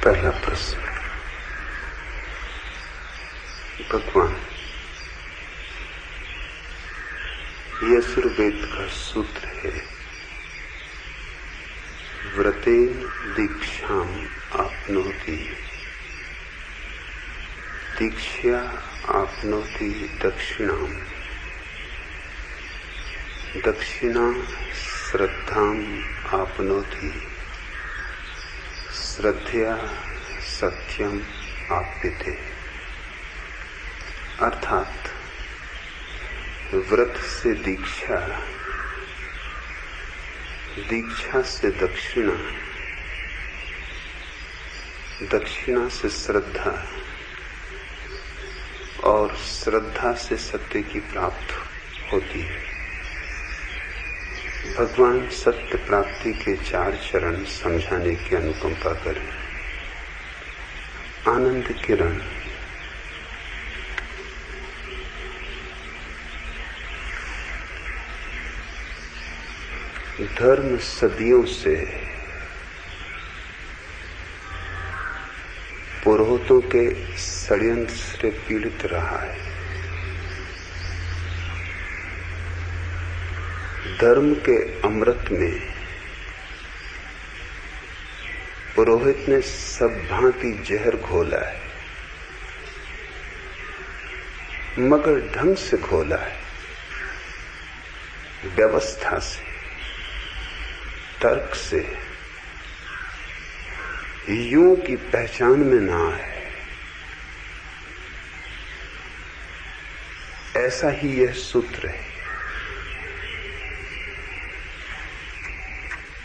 पहला प्रश्न। भगवान, यजुर्वेद का सूत्र है, व्रतेन दीक्षाम आपनोति, दीक्षा आपनोति दक्षिणाम, दक्षिणा श्रद्धाम आपनोति, श्रद्धया सत्यम आप्यते। अर्थात व्रत से दीक्षा, दीक्षा से दक्षिणा, दक्षिणा से श्रद्धा और श्रद्धा से सत्य की प्राप्ति होती है। भगवान सत्य प्राप्ति के 4 चरण समझाने की अनुकंपा करें। आनंद किरण धर्म सदियों से पुरोहितों के षड्यंत्र से पीड़ित रहा है। धर्म के अमृत में पुरोहित ने सब भांति जहर घोला है, मगर ढंग से घोला है, व्यवस्था से, तर्क से, यूं की पहचान में ना आए। ऐसा ही यह सूत्र है।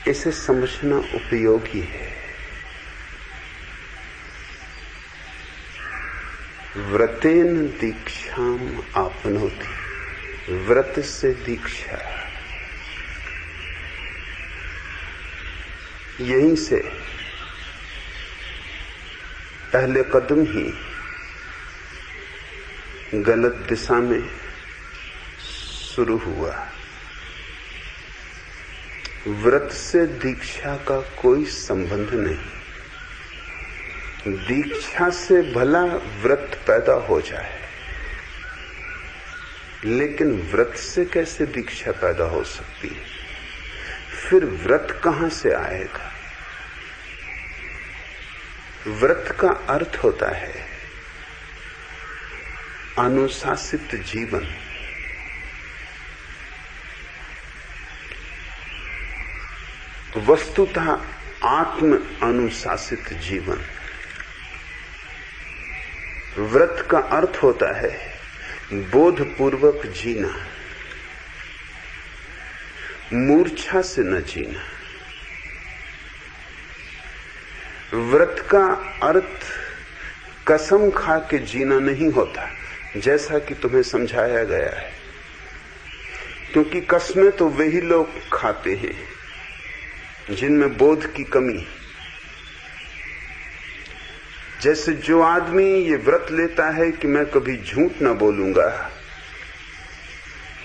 इसे समझना उपयोगी है। व्रतेन दीक्षाम आपनोति, व्रत से दीक्षा। यहीं से पहले कदम ही गलत दिशा में शुरू हुआ। व्रत से दीक्षा का कोई संबंध नहीं। दीक्षा से भला व्रत पैदा हो जाए, लेकिन व्रत से कैसे दीक्षा पैदा हो सकती है? फिर व्रत कहां से आएगा? व्रत का अर्थ होता है अनुशासित जीवन। वस्तुतः आत्म अनुशासित जीवन। व्रत का अर्थ होता है बोधपूर्वक जीना, मूर्छा से न जीना। व्रत का अर्थ कसम खा के जीना नहीं होता, जैसा कि तुम्हें समझाया गया है, क्योंकि कसमें तो वही लोग खाते हैं जिनमें बोध की कमी। जैसे जो आदमी ये व्रत लेता है कि मैं कभी झूठ न बोलूंगा,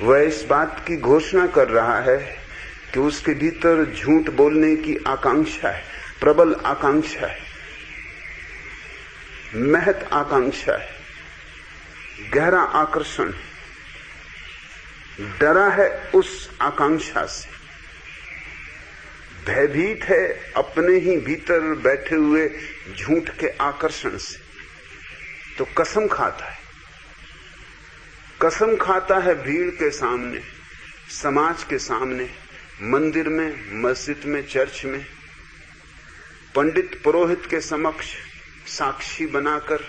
वह इस बात की घोषणा कर रहा है कि उसके भीतर झूठ बोलने की आकांक्षा है, प्रबल आकांक्षा है, महत आकांक्षा है, गहरा आकर्षण, डरा है उस आकांक्षा से, भयभीत है अपने ही भीतर बैठे हुए झूठ के आकर्षण से, तो कसम खाता है। कसम खाता है भीड़ के सामने, समाज के सामने, मंदिर में, मस्जिद में, चर्च में, पंडित पुरोहित के समक्ष साक्षी बनाकर,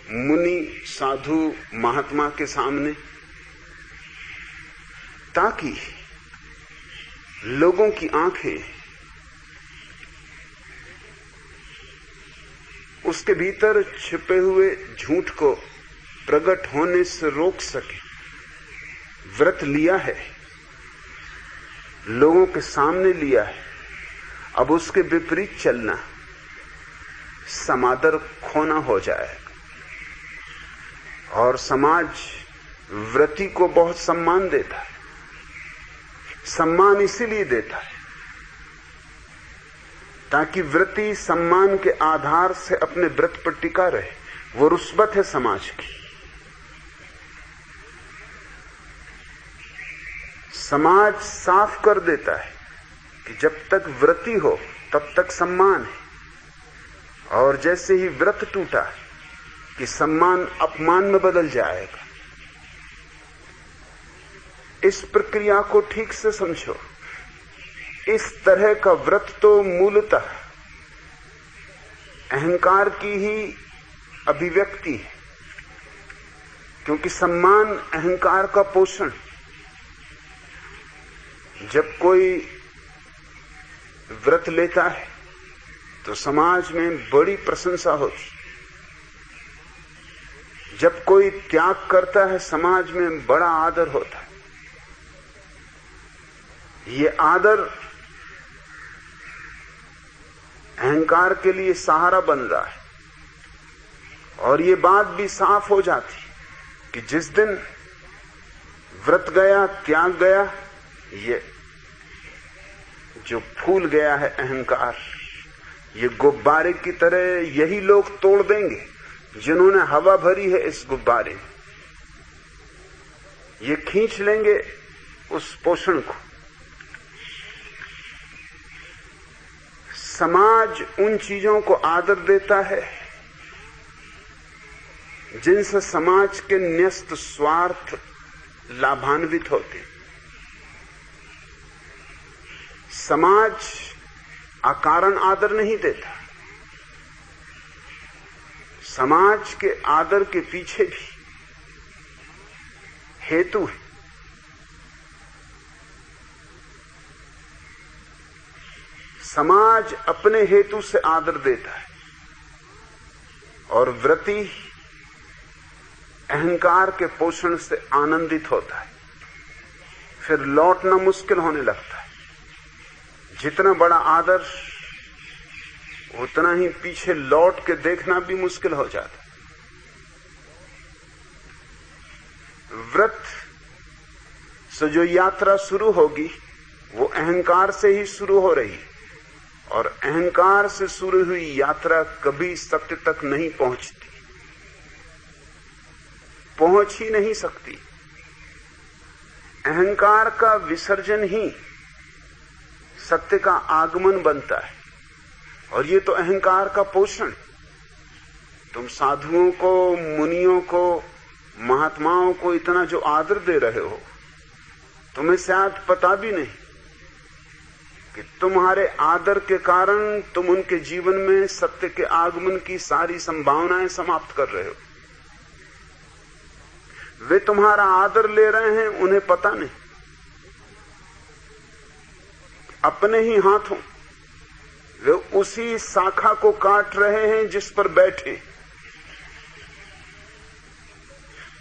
मुनि साधु महात्मा के सामने, ताकि लोगों की आंखें उसके भीतर छिपे हुए झूठ को प्रकट होने से रोक सके। व्रत लिया है, लोगों के सामने लिया है, अब उसके विपरीत चलना समादर खोना हो जाएगा। और समाज व्रती को बहुत सम्मान देता है। सम्मान इसीलिए देता है ताकि वृत्ति सम्मान के आधार से अपने व्रत पर टिका रहे। वो रुस्बत है समाज की। समाज साफ कर देता है कि जब तक व्रती हो तब तक सम्मान है, और जैसे ही व्रत टूटा कि सम्मान अपमान में बदल जाएगा। इस प्रक्रिया को ठीक से समझो। इस तरह का व्रत तो मूलतः अहंकार की ही अभिव्यक्ति है, क्योंकि सम्मान अहंकार का पोषण। जब कोई व्रत लेता है तो समाज में बड़ी प्रशंसा होती। जब कोई त्याग करता है समाज में बड़ा आदर होता है। ये आदर अहंकार के लिए सहारा बन रहा है। और ये बात भी साफ हो जाती कि जिस दिन व्रत गया, त्याग गया, ये जो फूल गया है अहंकार, ये गुब्बारे की तरह यही लोग तोड़ देंगे जिन्होंने हवा भरी है इस गुब्बारे में। ये खींच लेंगे उस पोषण को। समाज उन चीजों को आदर देता है जिनसे समाज के न्यस्त स्वार्थ लाभान्वित होते। समाज अकारण आदर नहीं देता। समाज के आदर के पीछे भी हेतु है। समाज अपने हेतु से आदर देता है और व्रती अहंकार के पोषण से आनंदित होता है। फिर लौटना मुश्किल होने लगता है। जितना बड़ा आदर उतना ही पीछे लौट के देखना भी मुश्किल हो जाता है। व्रत से जो यात्रा शुरू होगी वो अहंकार से ही शुरू हो रही है, और अहंकार से शुरू हुई यात्रा कभी सत्य तक नहीं पहुंचती, पहुंच ही नहीं सकती। अहंकार का विसर्जन ही सत्य का आगमन बनता है, और ये तो अहंकार का पोषण। तुम साधुओं को, मुनियों को, महात्माओं को इतना जो आदर दे रहे हो, तुम्हें शायद पता भी नहीं कि तुम्हारे आदर के कारण तुम उनके जीवन में सत्य के आगमन की सारी संभावनाएं समाप्त कर रहे हो। वे तुम्हारा आदर ले रहे हैं, उन्हें पता नहीं। अपने ही हाथों वे उसी शाखा को काट रहे हैं जिस पर बैठे।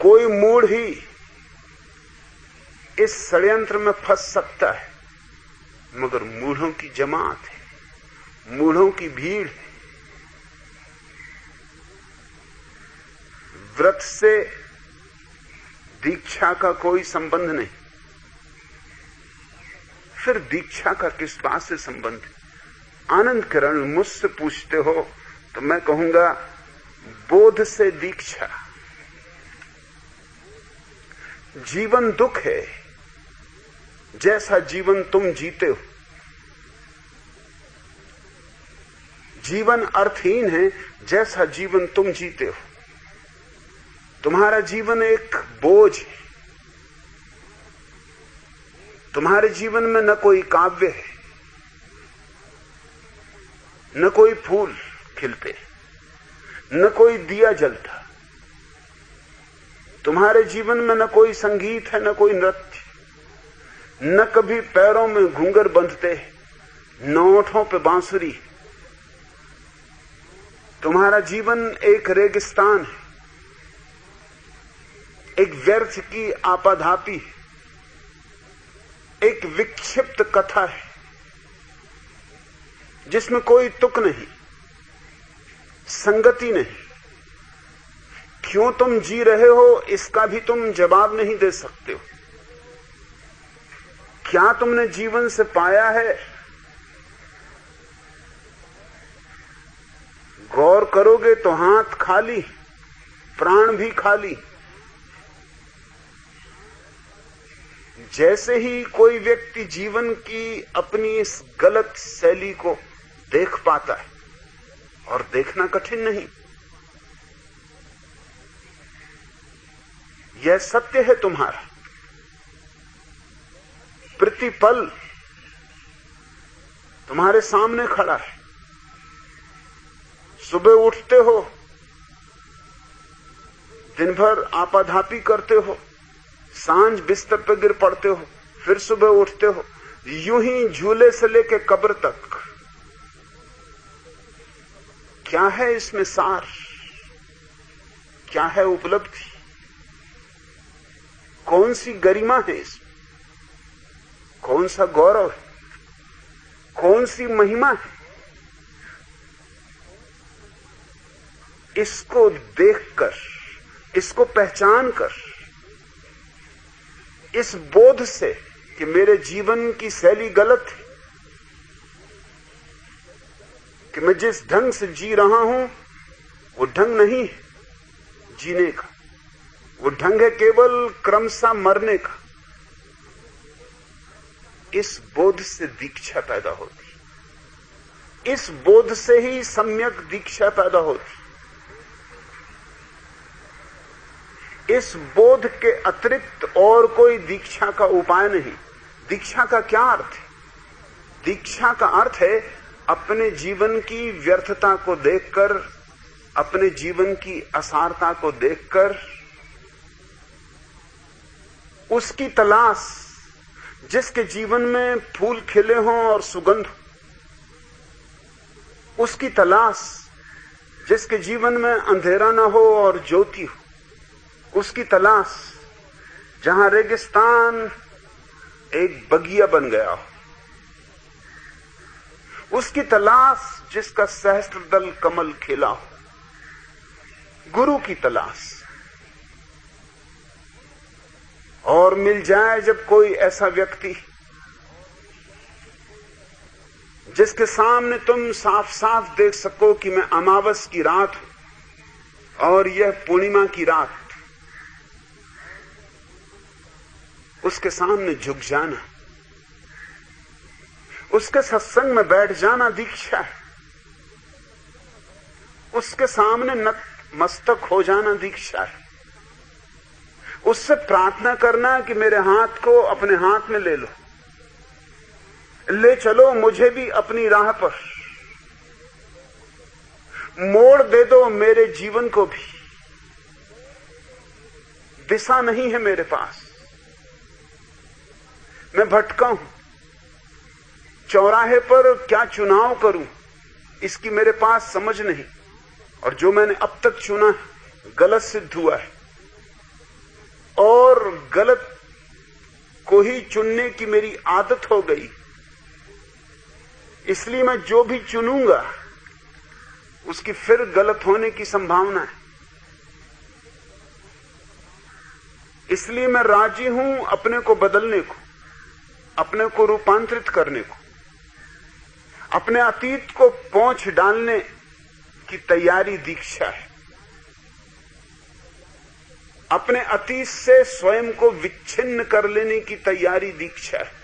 कोई मूढ़ ही इस षड्यंत्र में फंस सकता है, मगर मूढ़ों की जमात है, मूढ़ों की भीड़ है। व्रत से दीक्षा का कोई संबंध नहीं। फिर दीक्षा का किस बात से संबंध है? आनंद किरण मुझसे पूछते हो तो मैं कहूंगा बोध से दीक्षा। जीवन दुख है जैसा जीवन तुम जीते हो। जीवन अर्थहीन है जैसा जीवन तुम जीते हो। तुम्हारा जीवन एक बोझ है। तुम्हारे जीवन में न कोई काव्य है, न कोई फूल खिलते, न कोई दिया जलता। तुम्हारे जीवन में न कोई संगीत है, न कोई नृत्य, न कभी पैरों में घूंघर बंधते, न ओठों पे बांसुरी। तुम्हारा जीवन एक रेगिस्तान है, एक व्यर्थ की आपाधापी है, एक विक्षिप्त कथा है जिसमें कोई तुक नहीं, संगति नहीं। क्यों तुम जी रहे हो इसका भी तुम जवाब नहीं दे सकते हो। क्या तुमने जीवन से पाया है गौर करोगे तो हाथ खाली, प्राण भी खाली। जैसे ही कोई व्यक्ति जीवन की अपनी इस गलत शैली को देख पाता है, और देखना कठिन नहीं, यह सत्य है तुम्हारा, प्रतिपल तुम्हारे सामने खड़ा है। सुबह उठते हो, दिन भर आपाधापी करते हो, सांझ बिस्तर पर गिर पड़ते हो, फिर सुबह उठते हो, यूं ही झूले से लेके कब्र तक। क्या है इसमें सार? क्या है उपलब्धि? कौन सी गरिमा है इसमें? कौन सा गौरव है? कौन सी महिमा है? इसको देखकर, इसको पहचान कर, इस बोध से कि मेरे जीवन की शैली गलत है, कि मैं जिस ढंग से जी रहा हूं वो ढंग नहीं है जीने का, वो ढंग है केवल क्रमशः मरने का। इस बोध से दीक्षा पैदा होती, इस बोध से ही सम्यक दीक्षा पैदा होती। इस बोध के अतिरिक्त और कोई दीक्षा का उपाय नहीं। दीक्षा का क्या अर्थ है? दीक्षा का अर्थ है अपने जीवन की व्यर्थता को देखकर, अपने जीवन की असारता को देखकर उसकी तलाश, जिसके जीवन में फूल खिले हों और सुगंध, उसकी तलाश जिसके जीवन में अंधेरा ना हो और ज्योति हो, उसकी तलाश जहां रेगिस्तान एक बगिया बन गया हो, उसकी तलाश जिसका सहस्त्रदल कमल खिला हो, गुरु की तलाश। और मिल जाए जब कोई ऐसा व्यक्ति जिसके सामने तुम साफ साफ देख सको कि मैं अमावस की रात हूं और यह पूर्णिमा की रात, उसके सामने झुक जाना, उसके सत्संग में बैठ जाना दीक्षा है। उसके सामने नतमस्तक हो जाना दीक्षा है। उससे प्रार्थना करना कि मेरे हाथ को अपने हाथ में ले लो, ले चलो मुझे भी अपनी राह पर, मोड़ दे दो मेरे जीवन को भी। दिशा नहीं है मेरे पास, मैं भटका हूं, चौराहे पर क्या चुनाव करूं इसकी मेरे पास समझ नहीं, और जो मैंने अब तक चुना है गलत सिद्ध हुआ है, और गलत को ही चुनने की मेरी आदत हो गई। इसलिए मैं जो भी चुनूंगा उसकी फिर गलत होने की संभावना है। इसलिए मैं राजी हूं अपने को बदलने को, अपने को रूपांतरित करने को, अपने अतीत को पोंछ डालने की तैयारी दीक्षा है। अपने अतीत से स्वयं को विच्छिन्न कर लेने की तैयारी दीक्षा है।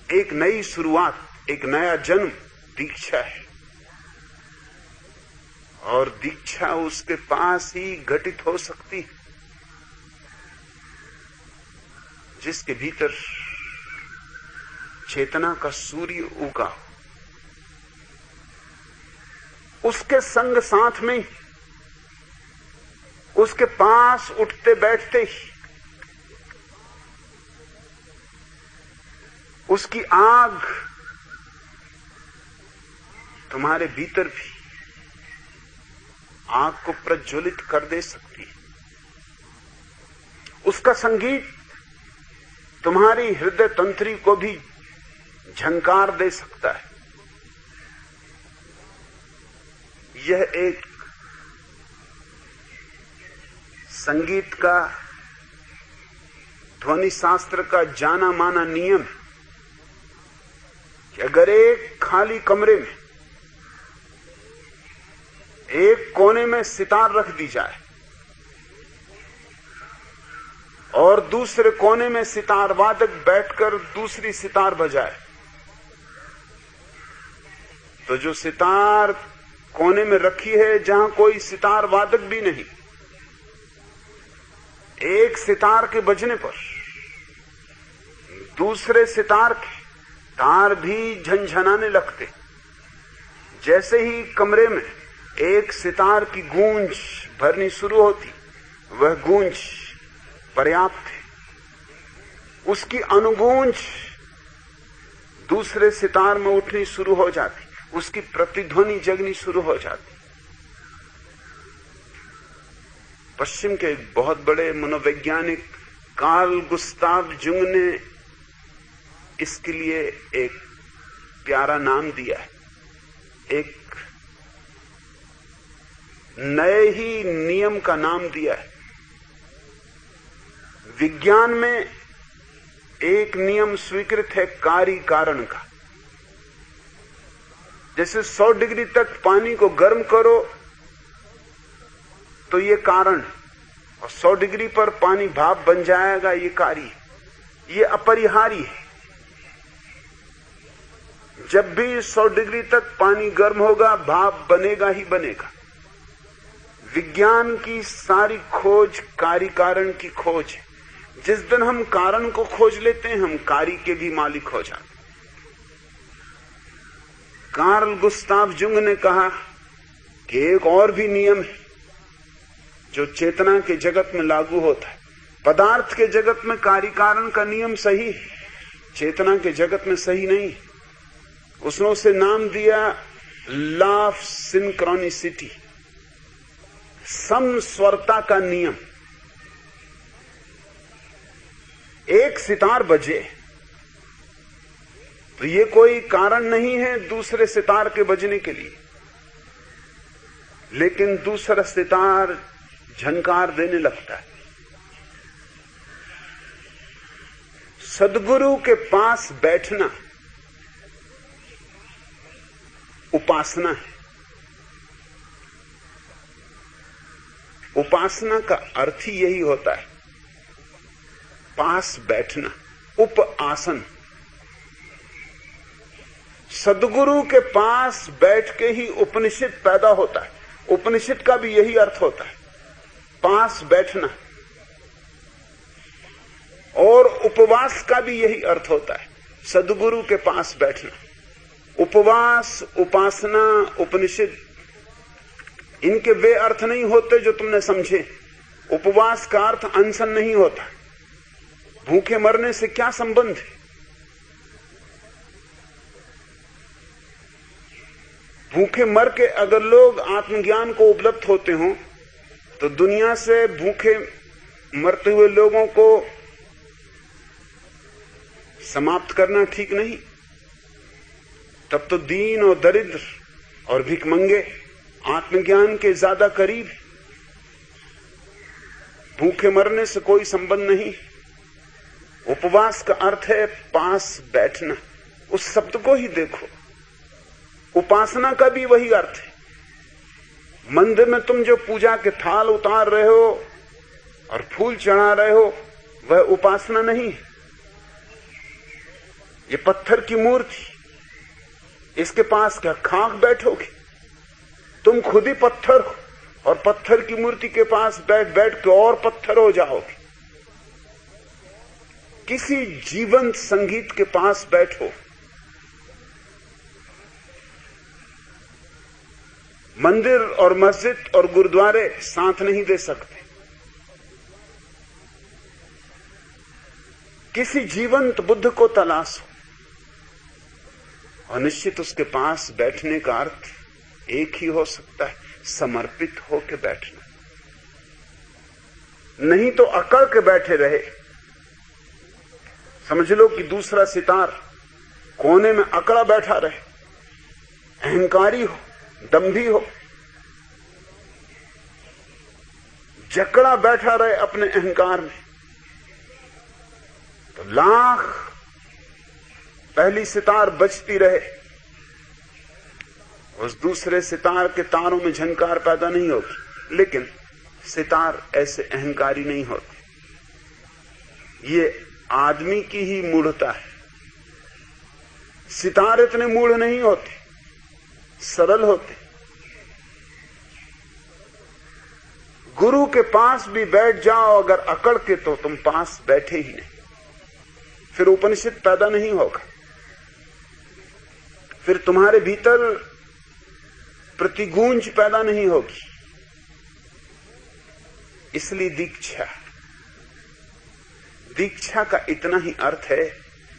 एक नई शुरुआत, एक नया जन्म दीक्षा है। और दीक्षा उसके पास ही घटित हो सकती है जिसके भीतर चेतना का सूर्य उगा हो। उसके संग साथ में ही, उसके पास उठते बैठते ही उसकी आग तुम्हारे भीतर भी आग को प्रज्वलित कर दे सकती है। उसका संगीत तुम्हारी हृदय तंत्री को भी झंकार दे सकता है। यह एक संगीत का, ध्वनि शास्त्र का जाना माना नियम है कि अगर एक खाली कमरे में एक कोने में सितार रख दी जाए और दूसरे कोने में सितार वादक बैठकर दूसरी सितार बजाए, तो जो सितार कोने में रखी है जहां कोई सितार वादक भी नहीं, एक सितार के बजने पर दूसरे सितार के तार भी झनझनाने लगते। जैसे ही कमरे में एक सितार की गूंज भरनी शुरू होती, वह गूंज पर्याप्त है, उसकी अनुगूंज दूसरे सितार में उठनी शुरू हो जाती, उसकी प्रतिध्वनि जगनी शुरू हो जाती। पश्चिम के एक बहुत बड़े मनोवैज्ञानिक कार्ल गुस्ताव जुंग ने इसके लिए एक प्यारा नाम दिया है, एक नए ही नियम का नाम दिया है। विज्ञान में एक नियम स्वीकृत है कार्य कारण का। जैसे 100 डिग्री तक पानी को गर्म करो तो ये कारण, और 100 डिग्री पर पानी भाप बन जाएगा, ये कार्य, ये अपरिहार्य है। जब भी 100 डिग्री तक पानी गर्म होगा, भाप बनेगा ही बनेगा। विज्ञान की सारी खोज कार्य कारण की खोज है। जिस दिन हम कारण को खोज लेते हैं, हम कार्य के भी मालिक हो जाते। कार्ल गुस्ताव जुंग ने कहा कि एक और भी नियम है जो चेतना के जगत में लागू होता है। पदार्थ के जगत में कार्य कारण का नियम सही है, चेतना के जगत में सही नहीं। उसने उसे नाम दिया लॉ ऑफ सिंक्रोनिसिटी, समस्वरता का नियम। एक सितार बजे तो ये कोई कारण नहीं है दूसरे सितार के बजने के लिए, लेकिन दूसरा सितार झनकार देने लगता है। सद्गुरु के पास बैठना उपासना है। उपासना का अर्थ ही यही होता है, पास बैठना, उप आसन। सद्गुरु के पास बैठ के ही उपनिषद पैदा होता है। उपनिषद का भी यही अर्थ होता है, पास बैठना। और उपवास का भी यही अर्थ होता है, सद्गुरु के पास बैठना। उपवास, उपासना, उपनिषद, इनके वे अर्थ नहीं होते जो तुमने समझे। उपवास का अर्थ अनशन नहीं होता। भूखे मरने से क्या संबंध है? भूखे मर के अगर लोग आत्मज्ञान को उपलब्ध होते हों तो दुनिया से भूखे मरते हुए लोगों को समाप्त करना ठीक नहीं। तब तो दीन और दरिद्र और भिखमंगे आत्मज्ञान के ज्यादा करीब। भूखे मरने से कोई संबंध नहीं। उपवास का अर्थ है पास बैठना। उस शब्द को ही देखो। उपासना का भी वही अर्थ है। मंदिर में तुम जो पूजा के थाल उतार रहे हो और फूल चढ़ा रहे हो, वह उपासना नहीं है। ये पत्थर की मूर्ति, इसके पास क्या खाक बैठोगे? तुम खुद ही पत्थर हो और पत्थर की मूर्ति के पास बैठ बैठ के और पत्थर हो जाओगे। किसी जीवंत संगीत के पास बैठो। मंदिर और मस्जिद और गुरुद्वारे साथ नहीं दे सकते। किसी जीवंत बुद्ध को तलाशो और निश्चित उसके पास बैठने का अर्थ एक ही हो सकता है, समर्पित होकर बैठना। नहीं तो अकड़ के बैठे रहे, समझ लो कि दूसरा सितार कोने में अकड़ा बैठा रहे, अहंकारी हो, दंभी हो, जकड़ा बैठा रहे अपने अहंकार में, तो लाख पहली सितार बजती रहे, उस दूसरे सितार के तारों में झनकार पैदा नहीं होगी, लेकिन सितार ऐसे अहंकारी नहीं होते। ये आदमी की ही मूढ़ता है। सितार इतने मूढ़ नहीं होते, सरल होते। गुरु के पास भी बैठ जाओ अगर अकड़ के, तो तुम पास बैठे ही नहीं, फिर उपनिषद पैदा नहीं होगा, फिर तुम्हारे भीतर प्रतिगूंज पैदा नहीं होगी। इसलिए दीक्षा का इतना ही अर्थ है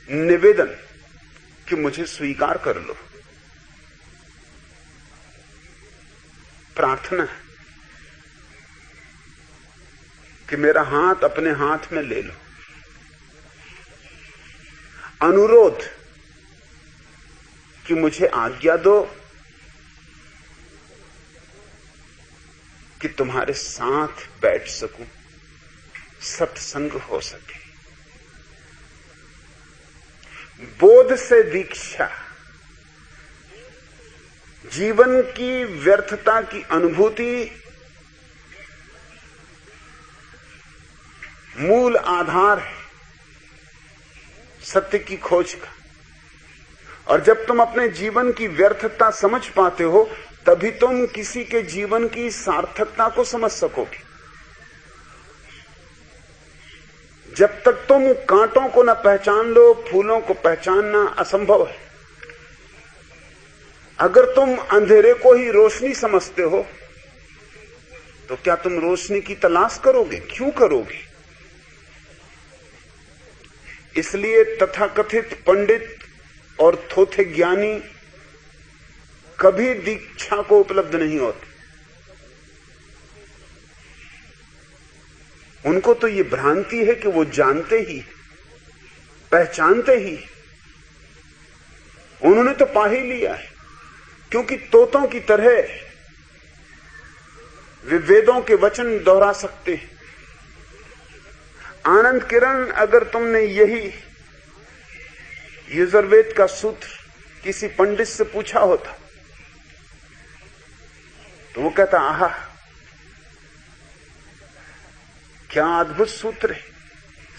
निवेदन कि मुझे स्वीकार कर लो। प्रार्थना कि मेरा हाथ अपने हाथ में ले लो। अनुरोध कि मुझे आज्ञा दो कि तुम्हारे साथ बैठ सकूं, सत्संग हो सके। बोध से दीक्षा जीवन की व्यर्थता की अनुभूति मूल आधार है सत्य की खोज का। और जब तुम अपने जीवन की व्यर्थता समझ पाते हो, तभी तुम किसी के जीवन की सार्थकता को समझ सकोगे। जब तक तुम कांटों को न पहचान लो, फूलों को पहचानना असंभव है। अगर तुम अंधेरे को ही रोशनी समझते हो, तो क्या तुम रोशनी की तलाश करोगे? क्यों करोगे? इसलिए तथाकथित पंडित और थोथे ज्ञानी कभी दीक्षा को उपलब्ध नहीं होते। उनको तो ये भ्रांति है कि वो जानते ही, पहचानते ही। उन्होंने तो पा ही लिया है, क्योंकि तोतों की तरह वे वेदों के वचन दोहरा सकते हैं। आनंद किरण, अगर तुमने यही यजुर्वेद का सूत्र किसी पंडित से पूछा होता, तो वो कहता, आहा क्या अद्भुत सूत्र है,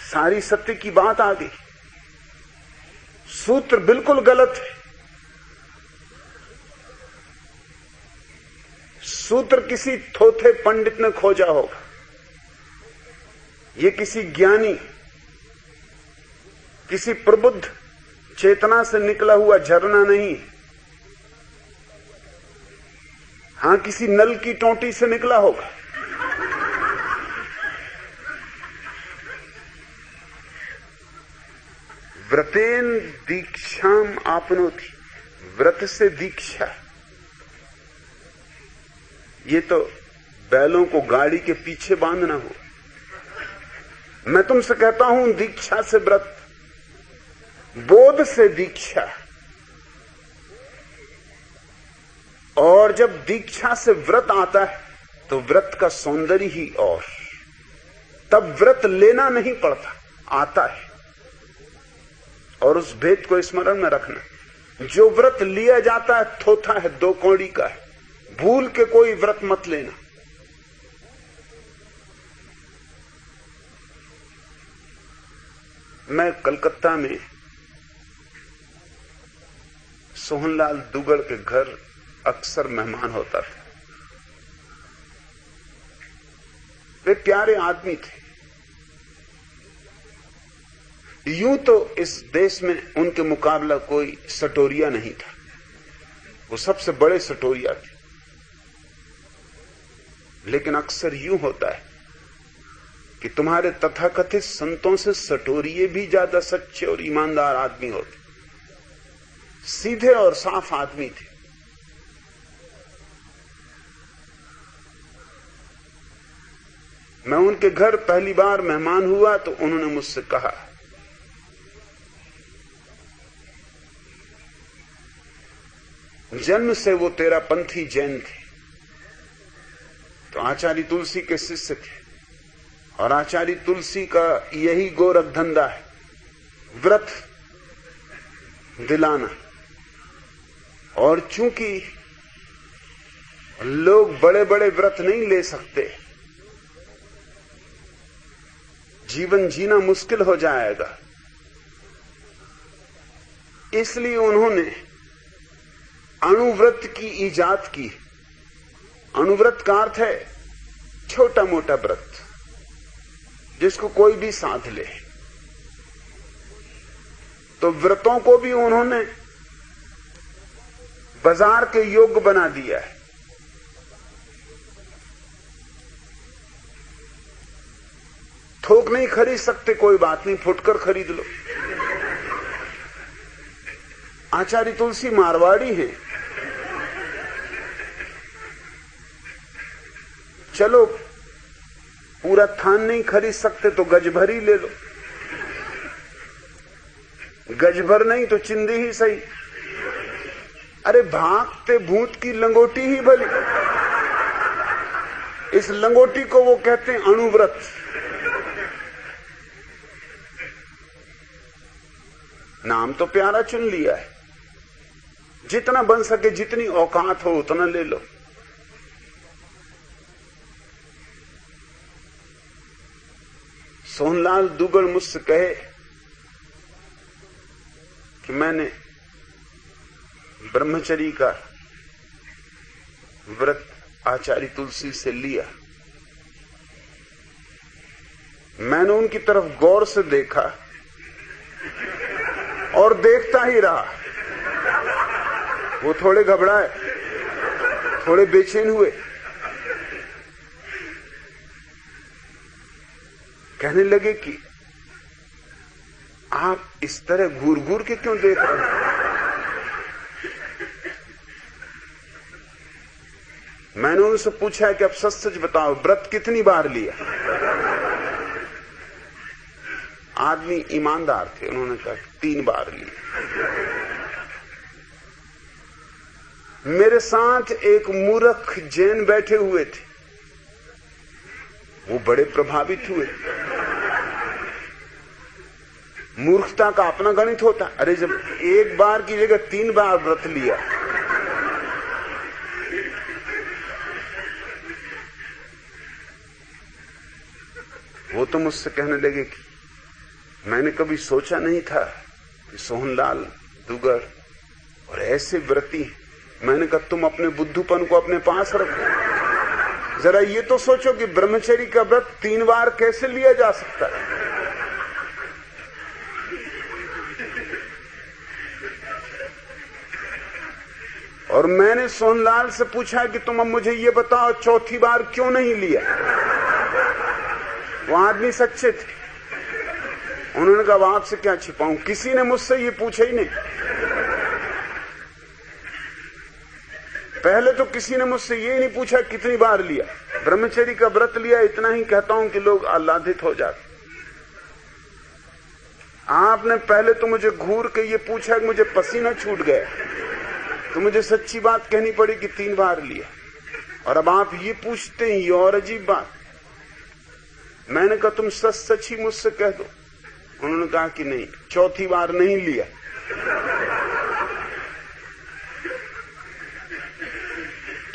सारी सत्य की बात आ गई। सूत्र बिल्कुल गलत है। सूत्र किसी थोथे पंडित ने खोजा होगा। ये किसी ज्ञानी, किसी प्रबुद्ध चेतना से निकला हुआ झरना नहीं। हां, किसी नल की टोंटी से निकला होगा। व्रतेन दीक्षाम आपनोति, व्रत से दीक्षा। ये तो बैलों को गाड़ी के पीछे बांधना हो। मैं तुमसे कहता हूं दीक्षा से व्रत, बोध से दीक्षा। और जब दीक्षा से व्रत आता है तो व्रत का सौंदर्य ही और। तब व्रत लेना नहीं पड़ता, आता है। और उस भेद को स्मरण में रखना, जो व्रत लिया जाता है थोथा है, दो कौड़ी का है। भूल के कोई व्रत मत लेना। मैं कलकत्ता में सोहनलाल दुगड़ के घर अक्सर मेहमान होता था। वे प्यारे आदमी थे। यूं तो इस देश में उनके मुकाबला कोई सटोरिया नहीं था। वो सबसे बड़े सटोरिया थे। लेकिन अक्सर यूं होता है कि तुम्हारे तथाकथित संतों से सटोरिये भी ज्यादा सच्चे और ईमानदार आदमी होते। सीधे और साफ आदमी थे। मैं उनके घर पहली बार मेहमान हुआ तो उन्होंने मुझसे कहा, जन्म से वो तेरा पंथी जैन थे। तो आचार्य तुलसी के शिष्य थे। और आचार्य तुलसी का यही गोरख धंधा है, व्रत दिलाना। और चूंकि लोग बड़े बड़े व्रत नहीं ले सकते, जीवन जीना मुश्किल हो जाएगा। इसलिए उन्होंने अणुव्रत की इजाद की। अणुव्रत का अर्थ है छोटा मोटा व्रत जिसको कोई भी साध ले। तो व्रतों को भी उन्होंने बाजार के योग्य बना दिया है। थोक नहीं खरीद सकते, कोई बात नहीं, फुटकर खरीद लो। आचार्य तुलसी मारवाड़ी है, चलो पूरा थान नहीं खरीद सकते तो गज भर ही ले लो, गज भर नहीं तो चिंदी ही सही। अरे भागते भूत की लंगोटी ही भली। इस लंगोटी को वो कहते हैं अणुव्रत। नाम तो प्यारा चुन लिया है, जितना बन सके, जितनी औकात हो उतना ले लो। सोहनलाल दुगड़ मुझसे कहे कि मैंने ब्रह्मचरी का व्रत आचार्य तुलसी से लिया। मैंने उनकी तरफ गौर से देखा और देखता ही रहा। वो थोड़े घबराए, थोड़े बेचैन हुए, कहने लगे कि आप इस तरह घूर घूर के क्यों देख रहे हैं? मैंने उनसे पूछा है कि अब सच सच बताओ, व्रत कितनी बार लिया? आदमी ईमानदार थे, उन्होंने कहा 3 बार लिया। मेरे साथ एक मूर्ख जैन बैठे हुए थे, वो बड़े प्रभावित हुए। मूर्खता का अपना गणित होता। अरे जब 1 बार की जगह 3 बार व्रत लिया, वो तो मुझसे कहने लगे कि मैंने कभी सोचा नहीं था कि सोहनलाल दुगर और ऐसे व्रती। मैंने कहा तुम अपने बुद्धूपन को अपने पास रखो, जरा ये तो सोचो कि ब्रह्मचर्य का व्रत 3 बार कैसे लिया जा सकता है। और मैंने सोहनलाल से पूछा कि तुम अब मुझे ये बताओ, 4थी बार क्यों नहीं लिया? वो आदमी सच्चे थे। उन्होंने कहा आपसे क्या छिपाऊं, किसी ने मुझसे ये पूछा ही नहीं। पहले तो किसी ने मुझसे ये नहीं पूछा कितनी बार लिया। ब्रह्मचर्य का व्रत लिया, इतना ही कहता हूं कि लोग आह्लादित हो जाते। आपने पहले तो मुझे घूर के ये पूछा कि मुझे पसीना छूट गया, तो मुझे सच्ची बात कहनी पड़ी कि 3 बार लिया। और अब आप ये पूछते हैं, ये और अजीब बात। मैंने कहा तुम सच सच ही मुझसे कह दो। उन्होंने कहा कि नहीं, 4थी बार नहीं लिया।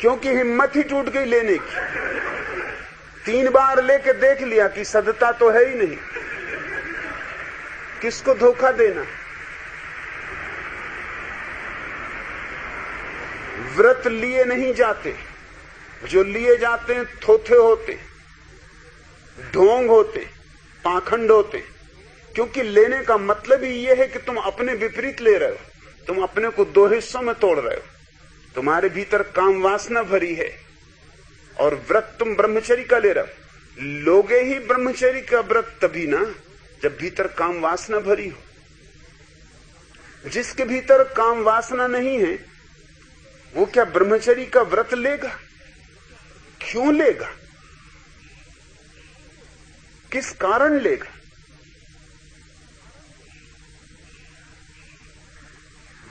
क्योंकि हिम्मत ही टूट गई लेने की। 3 बार लेके देख लिया कि सदता तो है ही नहीं, किसको धोखा देना। व्रत लिए नहीं जाते, जो लिए जाते हैं थोथे होते, ढोंग होते, पाखंड होते। क्योंकि लेने का मतलब ही यह है कि तुम अपने विपरीत ले रहे हो, तुम अपने को 2 हिस्सों में तोड़ रहे हो। तुम्हारे भीतर काम वासना भरी है और व्रत तुम ब्रह्मचर्य का ले रहे हो। लोगे ही ब्रह्मचर्य का व्रत तभी ना जब भीतर काम वासना भरी हो। जिसके भीतर काम वासना नहीं है वो क्या ब्रह्मचर्य का व्रत लेगा? क्यों लेगा? किस कारण लेगा?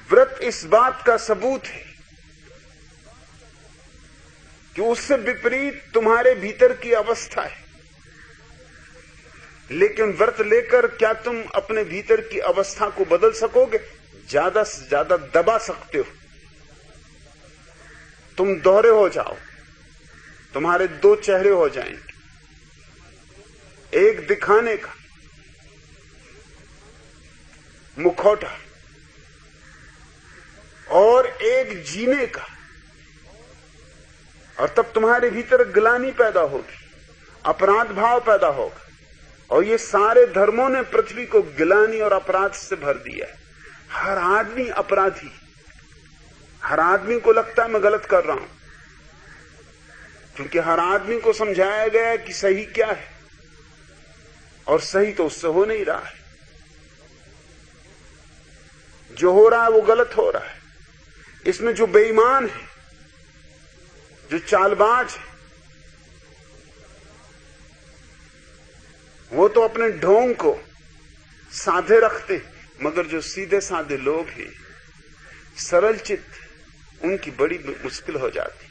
व्रत इस बात का सबूत है कि उससे विपरीत तुम्हारे भीतर की अवस्था है। लेकिन व्रत लेकर क्या तुम अपने भीतर की अवस्था को बदल सकोगे? ज्यादा से ज्यादा दबा सकते हो। तुम दोहरे हो जाओ, तुम्हारे दो चेहरे हो जाएंगे, एक दिखाने का मुखौटा और एक जीने का। और तब तुम्हारे भीतर ग्लानि पैदा होगी, अपराध भाव पैदा होगा। और ये सारे धर्मों ने पृथ्वी को ग्लानि और अपराध से भर दिया है। हर आदमी अपराधी, हर आदमी को लगता है मैं गलत कर रहा हूं, क्योंकि हर आदमी को समझाया गया है कि सही क्या है, और सही तो उससे हो नहीं रहा है। जो हो रहा है वो गलत हो रहा है। इसमें जो बेईमान है, जो चालबाज है, वो तो अपने ढोंग को साधे रखते, मगर जो सीधे साधे लोग हैं, सरल चित्त, उनकी बड़ी मुश्किल हो जाती।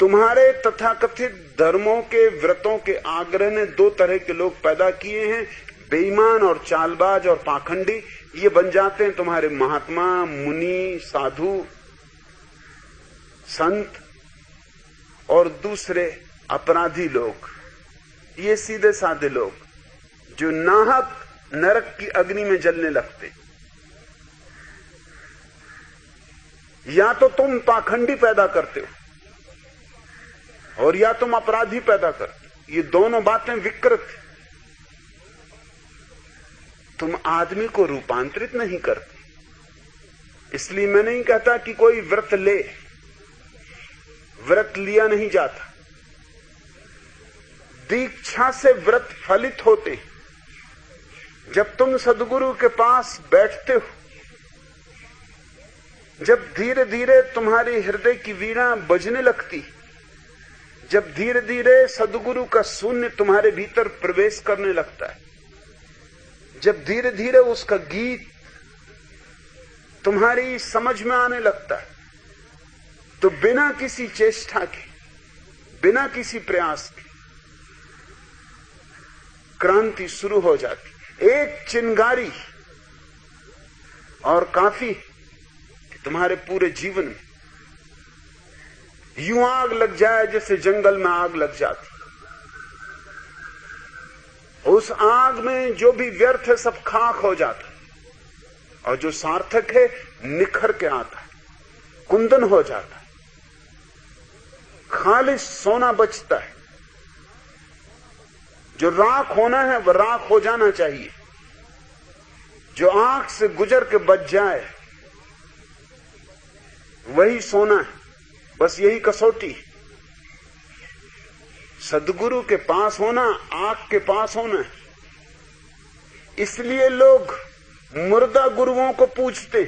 तुम्हारे तथाकथित धर्मों के व्रतों के आग्रह ने दो तरह के लोग पैदा किए हैं, बेईमान और चालबाज और पाखंडी। ये बन जाते हैं तुम्हारे महात्मा, मुनि, साधु, संत। और दूसरे अपराधी लोग, ये सीधे साधे लोग जो नाहक नरक की अग्नि में जलने लगते। या तो तुम पाखंडी पैदा करते हो और या तुम अपराधी पैदा करते हो। ये दोनों बातें विकृत हैं। तुम आदमी को रूपांतरित नहीं करते। इसलिए मैं नहीं कहता कि कोई व्रत ले, व्रत लिया नहीं जाता। दीक्षा से व्रत फलित होते। जब तुम सद्गुरु के पास बैठते हो, जब धीरे धीरे तुम्हारी हृदय की वीणा बजने लगती, जब धीरे धीरे सद्गुरु का शून्य तुम्हारे भीतर प्रवेश करने लगता है, जब धीरे धीरे उसका गीत तुम्हारी समझ में आने लगता है, तो बिना किसी चेष्टा के, बिना किसी प्रयास के क्रांति शुरू हो जाती। एक चिंगारी और काफी कि तुम्हारे पूरे जीवन में यूं आग लग जाए जैसे जंगल में आग लग जाती। उस आग में जो भी व्यर्थ है सब खाक हो जाता है, और जो सार्थक है निखर के आता है, कुंदन हो जाता है, खालिश सोना बचता है। जो राख होना है वह राख हो जाना चाहिए। जो आंख से गुजर के बच जाए वही सोना है। बस यही कसौटी। सद्गुरु के पास होना, आंख के पास होना है। इसलिए लोग मुर्दा गुरुओं को पूछते,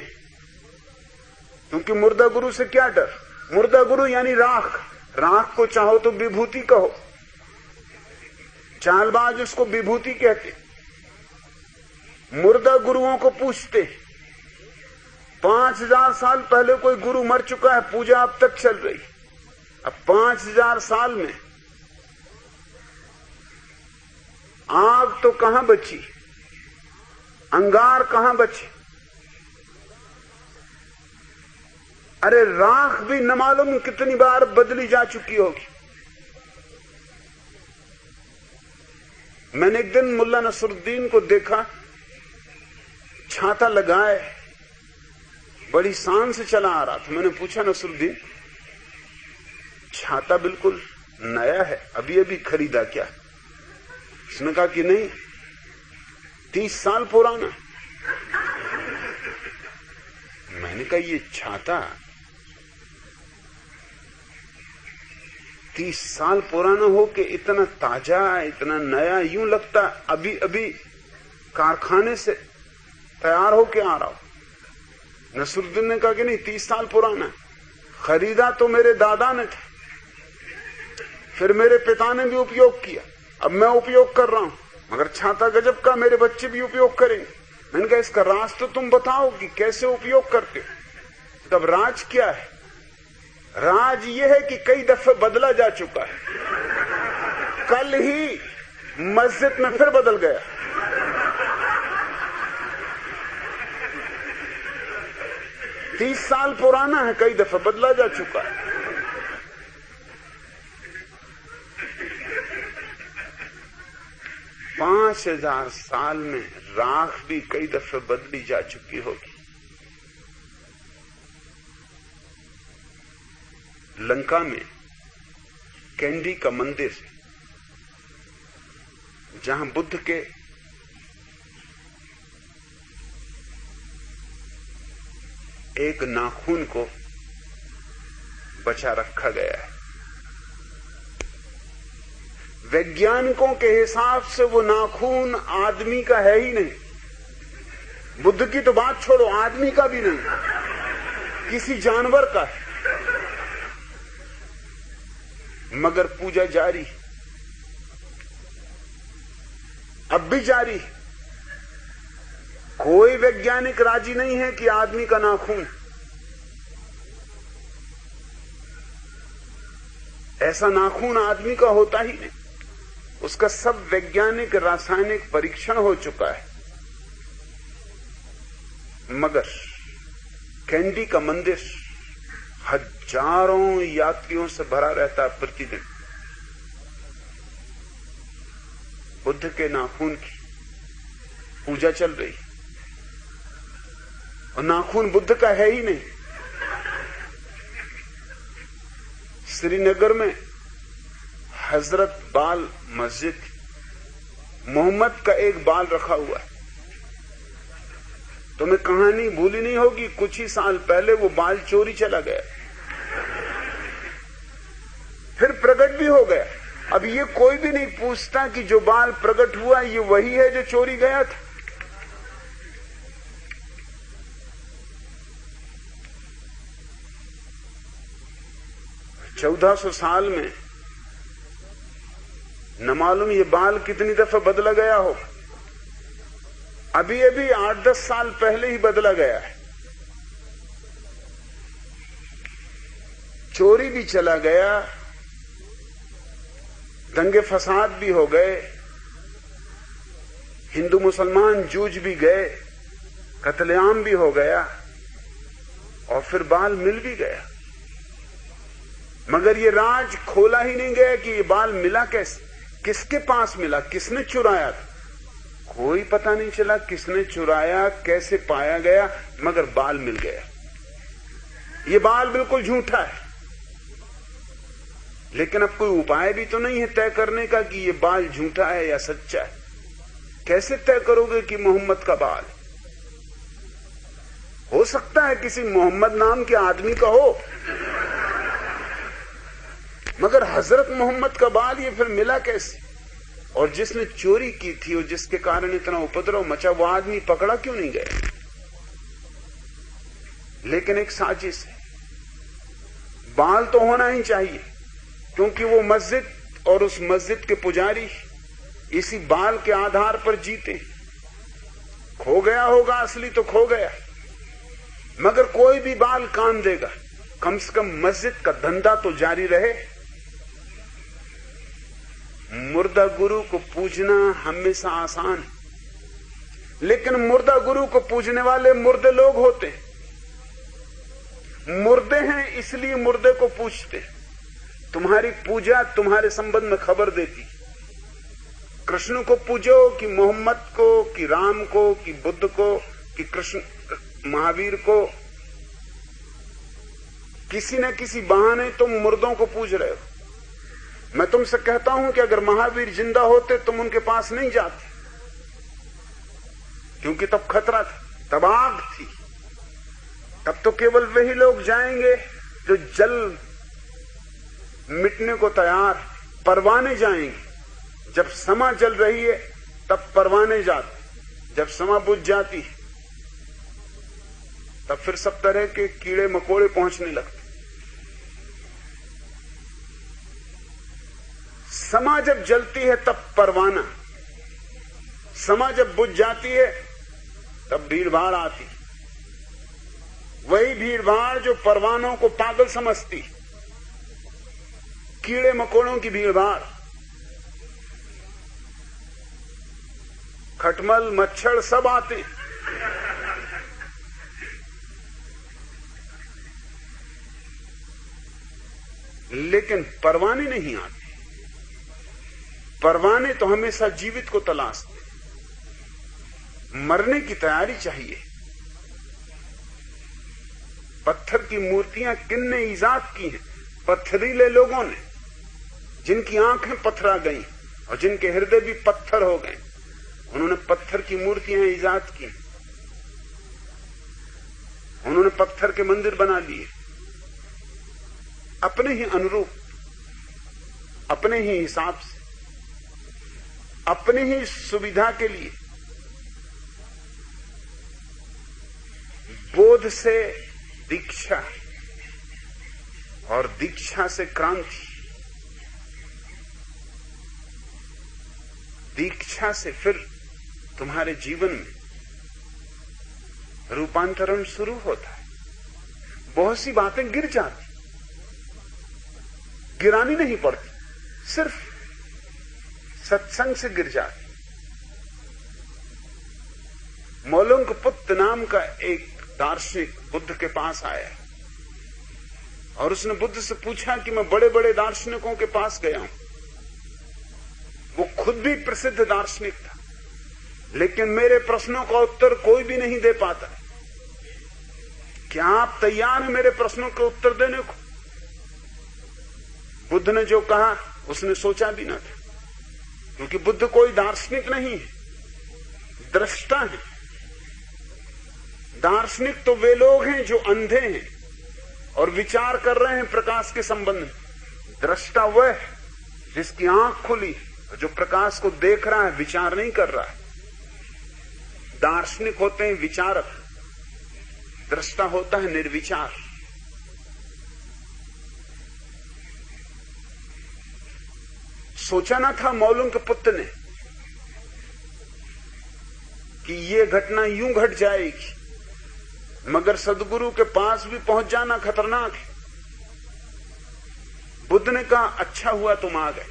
क्योंकि मुर्दा गुरु से क्या डर। मुर्दा गुरु यानी राख। राख को चाहो तो विभूति कहो, चालबाज उसको विभूति कहते। मुर्दा गुरुओं को पूछते। 5000 साल पहले कोई गुरु मर चुका है, पूजा अब तक चल रही। अब 5000 साल में आग तो कहां बची, अंगार कहां बची। अरे राख भी न मालूम कितनी बार बदली जा चुकी होगी। मैंने एक दिन मुल्ला नसरुद्दीन को देखा, छाता लगाए बड़ी शान से चला आ रहा था। मैंने पूछा, नसरुद्दीन छाता बिल्कुल नया है, अभी अभी खरीदा क्या? उसने कहा कि नहीं, 30 साल पुराना। मैंने कहा ये छाता 30 साल पुराना हो के इतना ताजा, इतना नया, यूं लगता अभी अभी कारखाने से तैयार होके आ रहा हो। नसरुद्दीन ने कहा कि नहीं, 30 साल पुराना। खरीदा तो मेरे दादा ने था, फिर मेरे पिता ने भी उपयोग किया, अब मैं उपयोग कर रहा हूं, मगर छाता गजब का, मेरे बच्चे भी उपयोग करेंगे। मैंने कहा इसका राज तो तुम बताओ कि कैसे उपयोग करते हो। तब राज क्या है? राज यह है कि कई दफे बदला जा चुका है। कल ही मस्जिद में फिर बदल गया। 30 साल पुराना है, कई दफा बदला जा चुका है। पांच 5000 साल में राख भी कई दफे बदली जा चुकी होगी। लंका में कैंडी का मंदिर, जहां बुद्ध के एक नाखून को बचा रखा गया है। वैज्ञानिकों के हिसाब से वो नाखून आदमी का है ही नहीं। बुद्ध की तो बात छोड़ो, आदमी का भी नहीं, किसी जानवर का है। मगर पूजा जारी, अब भी जारी। कोई वैज्ञानिक राजी नहीं है कि आदमी का नाखून, ऐसा नाखून आदमी का होता ही नहीं। उसका सब वैज्ञानिक रासायनिक परीक्षण हो चुका है। मगर कैंडी का मंदिर हजारों यात्रियों से भरा रहता है प्रतिदिन। बुद्ध के नाखून की पूजा चल रही, और नाखून बुद्ध का है ही नहीं। श्रीनगर में हजरत बाल मस्जिद, मोहम्मद का एक बाल रखा हुआ है। तुम्हें कहानी भूली नहीं होगी, कुछ ही साल पहले वो बाल चोरी चला गया, फिर प्रकट भी हो गया। अब ये कोई भी नहीं पूछता कि जो बाल प्रकट हुआ ये वही है जो चोरी गया था। चौदह 1400 साल में न मालूम ये बाल कितनी दफा बदला गया हो। अभी अभी 8-10 साल पहले ही बदला गया है। चोरी भी चला गया, दंगे फसाद भी हो गए, हिंदू मुसलमान जूझ भी गए, कत्लेआम भी हो गया, और फिर बाल मिल भी गया। मगर ये राज खोला ही नहीं गया कि ये बाल मिला कैसे, किसके पास मिला, किसने चुराया था। कोई पता नहीं चला किसने चुराया, कैसे पाया गया, मगर बाल मिल गया। ये बाल बिल्कुल झूठा है, लेकिन अब कोई उपाय भी तो नहीं है तय करने का कि ये बाल झूठा है या सच्चा है। कैसे तय करोगे कि मोहम्मद का बाल? हो सकता है किसी मोहम्मद नाम के आदमी का हो, मगर हजरत मोहम्मद का बाल ये फिर मिला कैसे? और जिसने चोरी की थी और जिसके कारण इतना उपद्रव मचा, वो आदमी पकड़ा क्यों नहीं गया? लेकिन एक साजिश है। बाल तो होना ही चाहिए, क्योंकि वो मस्जिद और उस मस्जिद के पुजारी इसी बाल के आधार पर जीते। खो गया होगा असली तो खो गया, मगर कोई भी बाल काम देगा। कम से कम मस्जिद का धंधा तो जारी रहे। मुर्दा गुरु को पूजना हमेशा आसान है, लेकिन मुर्दा गुरु को पूजने वाले मुर्दे लोग होते हैं। मुर्दे हैं इसलिए मुर्दे को पूजते। तुम्हारी पूजा तुम्हारे संबंध में खबर देती। कृष्ण को पूजो कि मोहम्मद को, कि राम को, कि बुद्ध को, कि कृष्ण महावीर को, किसी न किसी बहाने तुम मुर्दों को पूज रहे हो। मैं तुमसे कहता हूं कि अगर महावीर जिंदा होते तुम उनके पास नहीं जाते, क्योंकि तब खतरा था, तब आग थी। तब तो केवल वही लोग जाएंगे जो जल मिटने को तैयार। परवाने जाएंगे। जब समा जल रही है तब परवाने जाते, जब समा बुझ जाती है तब फिर सब तरह के कीड़े मकोड़े पहुंचने लगते। समा जब जलती है तब परवाना, समा जब बुझ जाती है तब भीड़ भाड़ आती। वही भीड़ भाड़ जो परवानों को पागल समझती, कीड़े मकोड़ों की भीड़ भाड़, खटमल मच्छर सब आते। लेकिन परवाने नहीं आते। परवाने तो हमेशा जीवित को तलाशते। मरने की तैयारी चाहिए। पत्थर की मूर्तियां किनने ईजाद की हैं? पत्थरीले लोगों ने, जिनकी आंखें पथरा गई और जिनके हृदय भी पत्थर हो गए। उन्होंने पत्थर की मूर्तियां ईजाद की। उन्होंने पत्थर के मंदिर बना लिए अपने ही अनुरूप, अपने ही हिसाब से, अपनी ही सुविधा के लिए। बोध से दीक्षा और दीक्षा से क्रांति, दीक्षा से फिर तुम्हारे जीवन में रूपांतरण शुरू होता है। बहुत सी बातें गिर जाती, गिरानी नहीं पड़ती, सिर्फ सत्संग से गिर जाती। मौलुंकपुत्त नाम का एक दार्शनिक बुद्ध के पास आया और उसने बुद्ध से पूछा कि मैं बड़े बड़े दार्शनिकों के पास गया हूं। वो खुद भी प्रसिद्ध दार्शनिक था, लेकिन मेरे प्रश्नों का उत्तर कोई भी नहीं दे पाता। क्या आप तैयार हैं मेरे प्रश्नों के उत्तर देने को? बुद्ध ने जो कहा उसने सोचा भी न था, क्योंकि बुद्ध कोई दार्शनिक नहीं है, दृष्टा है। दार्शनिक तो वे लोग हैं जो अंधे हैं और विचार कर रहे हैं प्रकाश के संबंध में। दृष्टा वह है जिसकी आंख खुली, जो प्रकाश को देख रहा है, विचार नहीं कर रहा है। दार्शनिक होते हैं विचारक, दृष्टा होता है निर्विचार। सोचा ना था मौलुंकपुत्त ने कि ये घटना यूं घट जाएगी, मगर सदगुरु के पास भी पहुंच जाना खतरनाक है। बुद्ध ने कहा अच्छा हुआ तुम आ गए।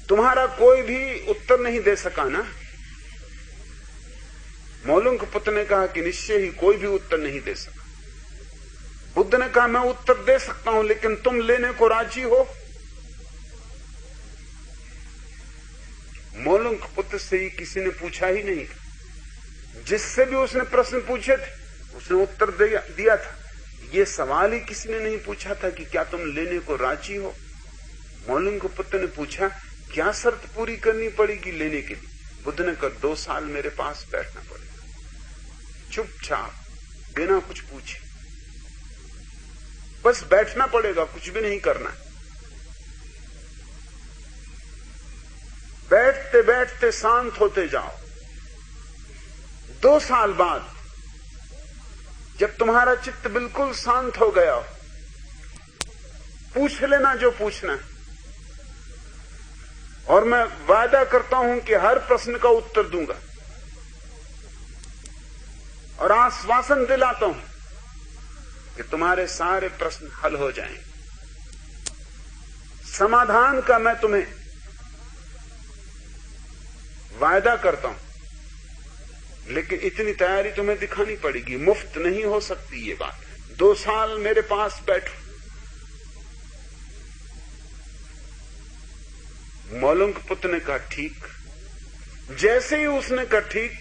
तुम्हारा कोई भी उत्तर नहीं दे सका ना? मौलुंकपुत्त ने कहा कि निश्चय ही कोई भी उत्तर नहीं दे सका। बुद्ध ने कहा मैं उत्तर दे सकता हूं, लेकिन तुम लेने को राजी हो? मौलुंकपुत्त से ही किसी ने पूछा ही नहीं। जिससे भी उसने प्रश्न पूछे थे उसने उत्तर दिया था। ये सवाल ही किसी ने नहीं पूछा था कि क्या तुम लेने को राजी हो? मौलुंकपुत्त ने पूछा क्या शर्त पूरी करनी पड़ेगी लेने के लिए? बुद्ध ने कहा 2 साल मेरे पास बैठना पड़ेगा, चुपचाप, बिना कुछ पूछे, बस बैठना पड़ेगा, कुछ भी नहीं करना। बैठते बैठते शांत होते जाओ। 2 साल बाद जब तुम्हारा चित्त बिल्कुल शांत हो गया हो, पूछ लेना जो पूछना है, और मैं वादा करता हूं कि हर प्रश्न का उत्तर दूंगा, और आश्वासन दिलाता हूं कि तुम्हारे सारे प्रश्न हल हो जाएंगे। समाधान का मैं तुम्हें वायदा करता हूं, लेकिन इतनी तैयारी तुम्हें दिखानी पड़ेगी, मुफ्त नहीं हो सकती ये बात। 2 साल मेरे पास बैठो। मौलुंकपुत्त ने कहा ठीक। जैसे ही उसने कहा ठीक,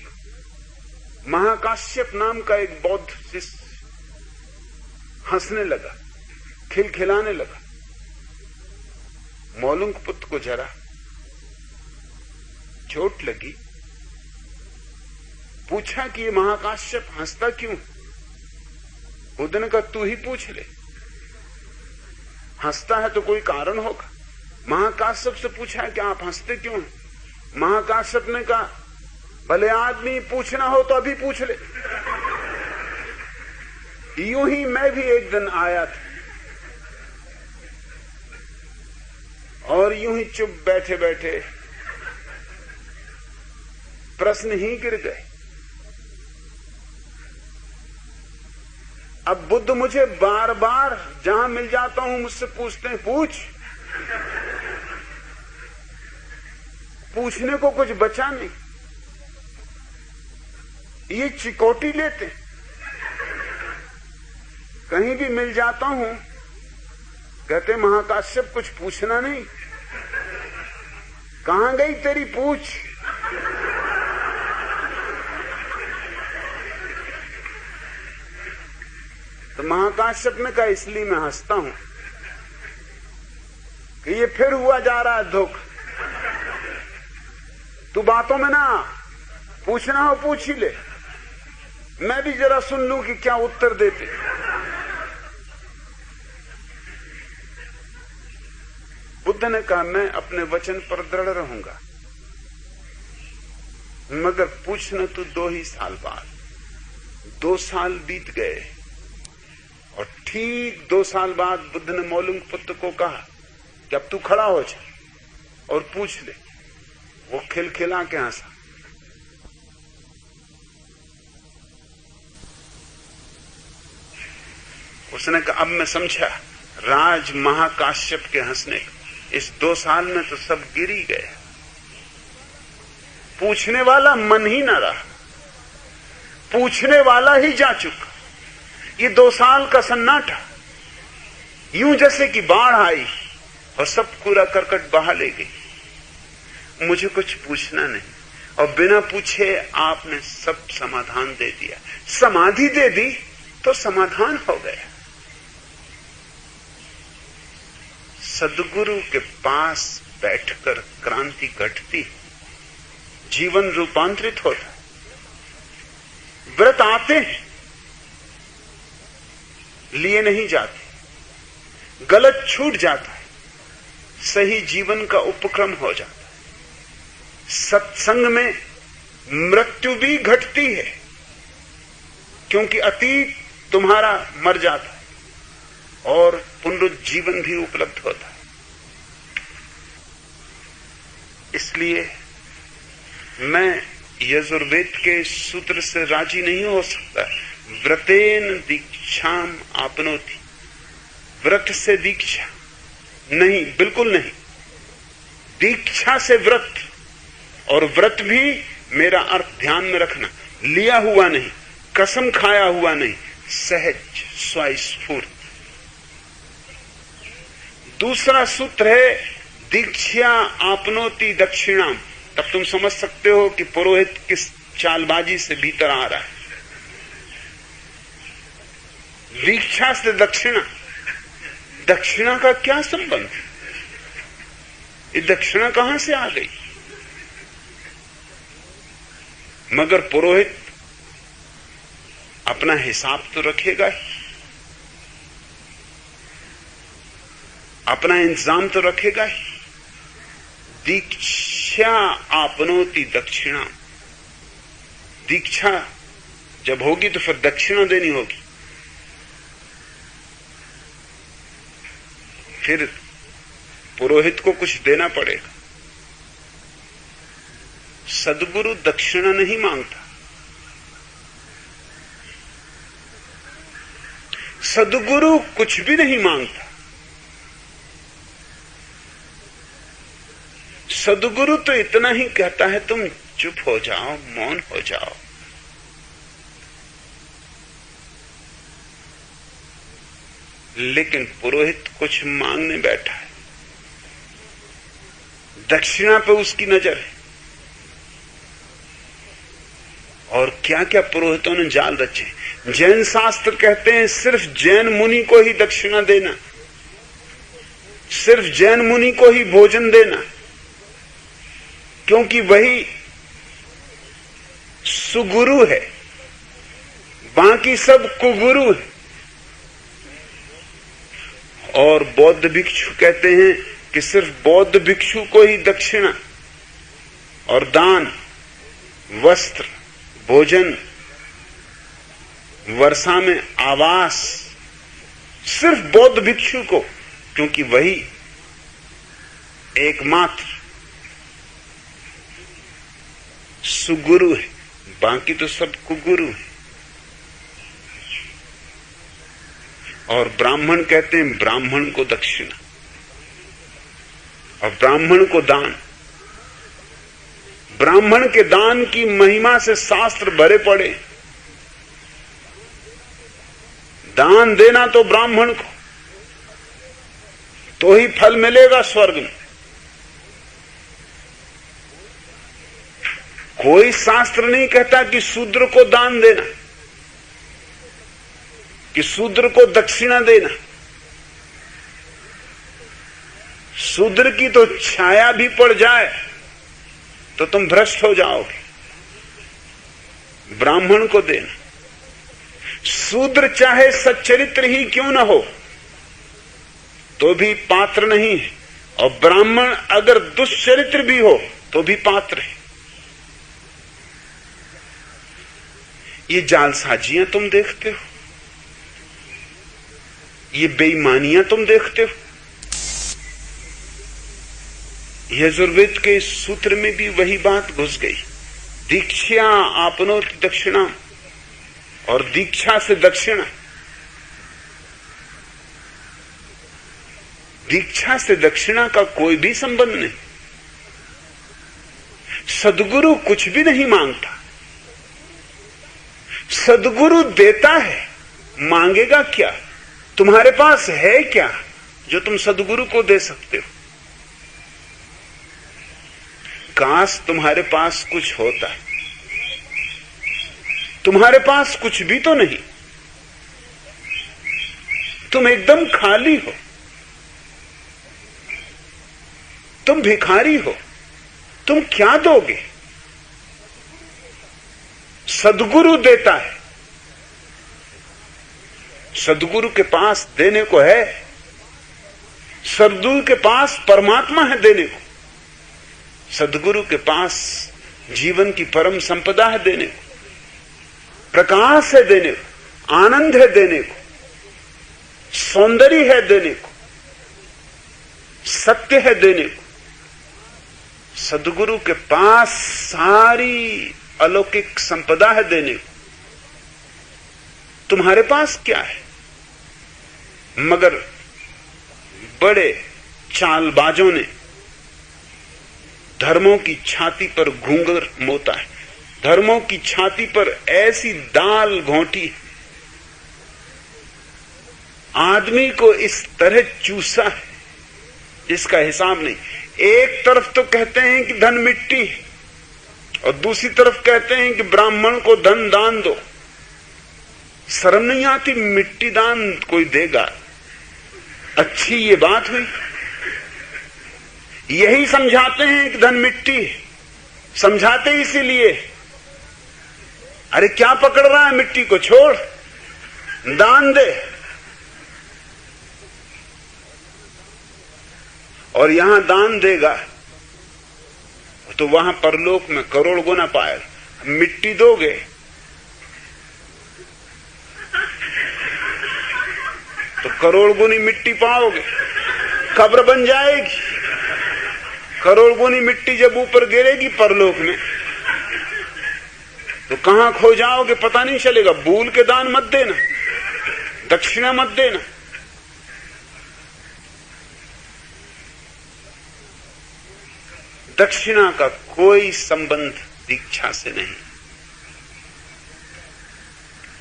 महाकाश्यप नाम का एक बौद्ध शिष्य हंसने लगा, खिलखिलाने लगा। मौलुंकपुत्त को जरा चोट लगी। पूछा कि ये महाकाश्यप हंसता क्यों? बुद्ध ने कहा तू ही पूछ ले, हंसता है तो कोई कारण होगा। महाकाश्यप से पूछा कि आप हंसते क्यों? महाकाश्यप ने कहा भले आदमी पूछना हो तो अभी पूछ ले। यूं ही मैं भी एक दिन आया था और यूं ही चुप बैठे बैठे प्रश्न ही गिर गए। अब बुद्ध मुझे बार बार जहां मिल जाता हूं मुझसे पूछते हैं पूछ। पूछने को कुछ बचा नहीं, ये चिकोटी लेते। कहीं भी मिल जाता हूं कहते महाकाश्यप कुछ पूछना नहीं, कहां गई तेरी पूछ? तो महाकाश्यप ने कहा इसलिए मैं हंसता हूं कि ये फिर हुआ जा रहा है धोखा। तू बातों में ना, पूछना हो पूछ ही ले, मैं भी जरा सुन लूं कि क्या उत्तर देते। बुद्ध ने कहा मैं अपने वचन पर दृढ़ रहूंगा, मगर पूछना तो 2 ही साल बाद। 2 साल बीत गए और ठीक 2 साल बाद बुद्ध ने मौलुंग पुत्र को कहा कि अब तू खड़ा हो जा और पूछ ले। वो खिलखिला के हंसा। उसने कहा अब मैं समझा राज महाकाश्यप के हंसने का। इस 2 साल में तो सब गिर ही गए, पूछने वाला मन ही ना रहा, पूछने वाला ही जा चुका। ये 2 साल का सन्नाटा यूं जैसे कि बाढ़ आई और सब कूड़ा करकट बहा ले गई। मुझे कुछ पूछना नहीं और बिना पूछे आपने सब समाधान दे दिया। समाधि दे दी तो समाधान हो गया। सद्गुरु के पास बैठकर क्रांति घटती, जीवन रूपांतरित होता। व्रत आते हैं, लिए नहीं जाते, गलत छूट जाता है, सही जीवन का उपक्रम हो जाता है। सत्संग में मृत्यु भी घटती है क्योंकि अतीत तुम्हारा मर जाता है और पुनरुज्जीवन भी उपलब्ध होता है। इसलिए मैं यजुर्वेद के सूत्र से राजी नहीं हो सकता। व्रतेन दीक्षाम आपनोति, व्रत से दीक्षा नहीं, बिल्कुल नहीं। दीक्षा से व्रत, और व्रत भी मेरा अर्थ ध्यान में रखना, लिया हुआ नहीं, कसम खाया हुआ नहीं, सहज स्वस्फूर्त। दूसरा सूत्र है दीक्षा आपनोति दक्षिणाम। तब तुम समझ सकते हो कि पुरोहित किस चालबाजी से भीतर आ रहा है। दीक्षा से दक्षिणा, दक्षिणा का क्या संबंध? ये दक्षिणा कहां से आ गई? मगर पुरोहित अपना हिसाब तो रखेगा ही, अपना इंतजाम तो रखेगा ही। दीक्षा आपनोति दक्षिणा, दीक्षा जब होगी तो फिर दक्षिणा देनी होगी। फिर पुरोहित को कुछ देना पड़ेगा। सद्गुरु दक्षिणा नहीं मांगता। सद्गुरु कुछ भी नहीं मांगता। सद्गुरु तो इतना ही कहता है तुम चुप हो जाओ, मौन हो जाओ। लेकिन पुरोहित कुछ मांगने बैठा है, दक्षिणा पे उसकी नजर है। और क्या क्या पुरोहितों ने जाल रचे। जैन शास्त्र कहते हैं सिर्फ जैन मुनि को ही दक्षिणा देना, सिर्फ जैन मुनि को ही भोजन देना, क्योंकि वही सुगुरु है, बाकी सब कुगुरु है। और बौद्ध भिक्षु कहते हैं कि सिर्फ बौद्ध भिक्षु को ही दक्षिणा और दान, वस्त्र, भोजन, वर्षा में आवास, सिर्फ बौद्ध भिक्षु को, क्योंकि वही एकमात्र सुगुरु है, बाकी तो सब कुगुरु है। और ब्राह्मण कहते हैं ब्राह्मण को दक्षिणा और ब्राह्मण को दान। ब्राह्मण के दान की महिमा से शास्त्र भरे पड़े। दान देना तो ब्राह्मण को, तो ही फल मिलेगा स्वर्ग में। कोई शास्त्र नहीं कहता कि शूद्र को दान देना, कि शूद्र को दक्षिणा देना। शूद्र की तो छाया भी पड़ जाए तो तुम भ्रष्ट हो जाओगे। ब्राह्मण को देना, शूद्र चाहे सच्चरित्र ही क्यों न हो तो भी पात्र नहीं है, और ब्राह्मण अगर दुष्चरित्र भी हो तो भी पात्र है। ये जालसाजियां तुम देखते हो, ये बेईमानियां तुम देखते हो। यजुर्वेद के इस सूत्र में भी वही बात घुस गई। दीक्षा आपनोति दक्षिणा, और दीक्षा से दक्षिणा। दीक्षा से दक्षिणा का कोई भी संबंध नहीं। सद्गुरु कुछ भी नहीं मांगता, सद्गुरु देता है। मांगेगा क्या? तुम्हारे पास है क्या जो तुम सद्गुरु को दे सकते हो? काश तुम्हारे पास कुछ होता। तुम्हारे पास कुछ भी तो नहीं, तुम एकदम खाली हो, तुम भिखारी हो। तुम क्या दोगे? सद्गुरु देता है, सद्गुरु के पास देने को है। सद्गुरु के पास परमात्मा है देने को, सद्गुरु के पास जीवन की परम संपदा है देने को, प्रकाश है देने को, आनंद है देने को, सौंदर्य है देने को, सत्य है देने को। सद्गुरु के पास सारी अलौकिक संपदा है देने को। तुम्हारे पास क्या है? मगर बड़े चालबाजों ने धर्मों की छाती पर घूंघर मोता है, धर्मों की छाती पर ऐसी दाल घोंटी, आदमी को इस तरह चूसा है जिसका हिसाब नहीं। एक तरफ तो कहते हैं कि धन मिट्टी है, और दूसरी तरफ कहते हैं कि ब्राह्मण को धन दान दो। शर्म नहीं आती? मिट्टी दान कोई देगा? अच्छी ये बात हुई? यही समझाते हैं कि धन मिट्टी है, समझाते इसीलिए। अरे क्या पकड़ रहा है? मिट्टी को छोड़, दान दे। और यहां दान देगा तो वहां परलोक में करोड़ गुना पाएगा। मिट्टी दोगे तो करोड़ गुनी मिट्टी पाओगे, कब्र बन जाएगी। करोड़ गुनी मिट्टी जब ऊपर गिरेगी परलोक में तो कहां खो जाओगे पता नहीं चलेगा। भूल के दान मत देना, दक्षिणा मत देना। दक्षिणा का कोई संबंध दीक्षा से नहीं।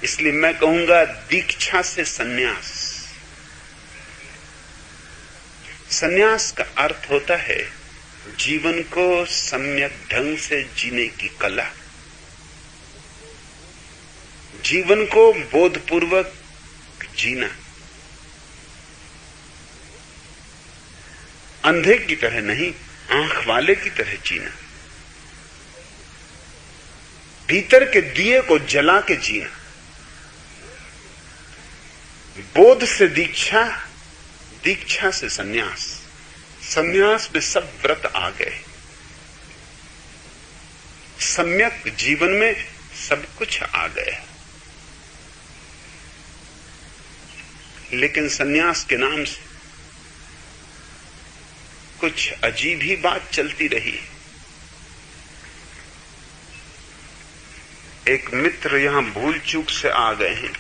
इसलिए मैं कहूंगा दीक्षा से सन्यास। सन्यास का अर्थ होता है जीवन को सम्यक ढंग से जीने की कला, जीवन को बोधपूर्वक जीना, अंधे की तरह नहीं, आंख वाले की तरह जीना, भीतर के दिए को जला के जीना। बोध से दीक्षा, दीक्षा से सन्यास, सन्यास में सब व्रत आ गए। सम्यक जीवन में सब कुछ आ गया। लेकिन सन्यास के नाम से कुछ अजीब ही बात चलती रही। एक मित्र यहां भूल चूक से आ गए हैं,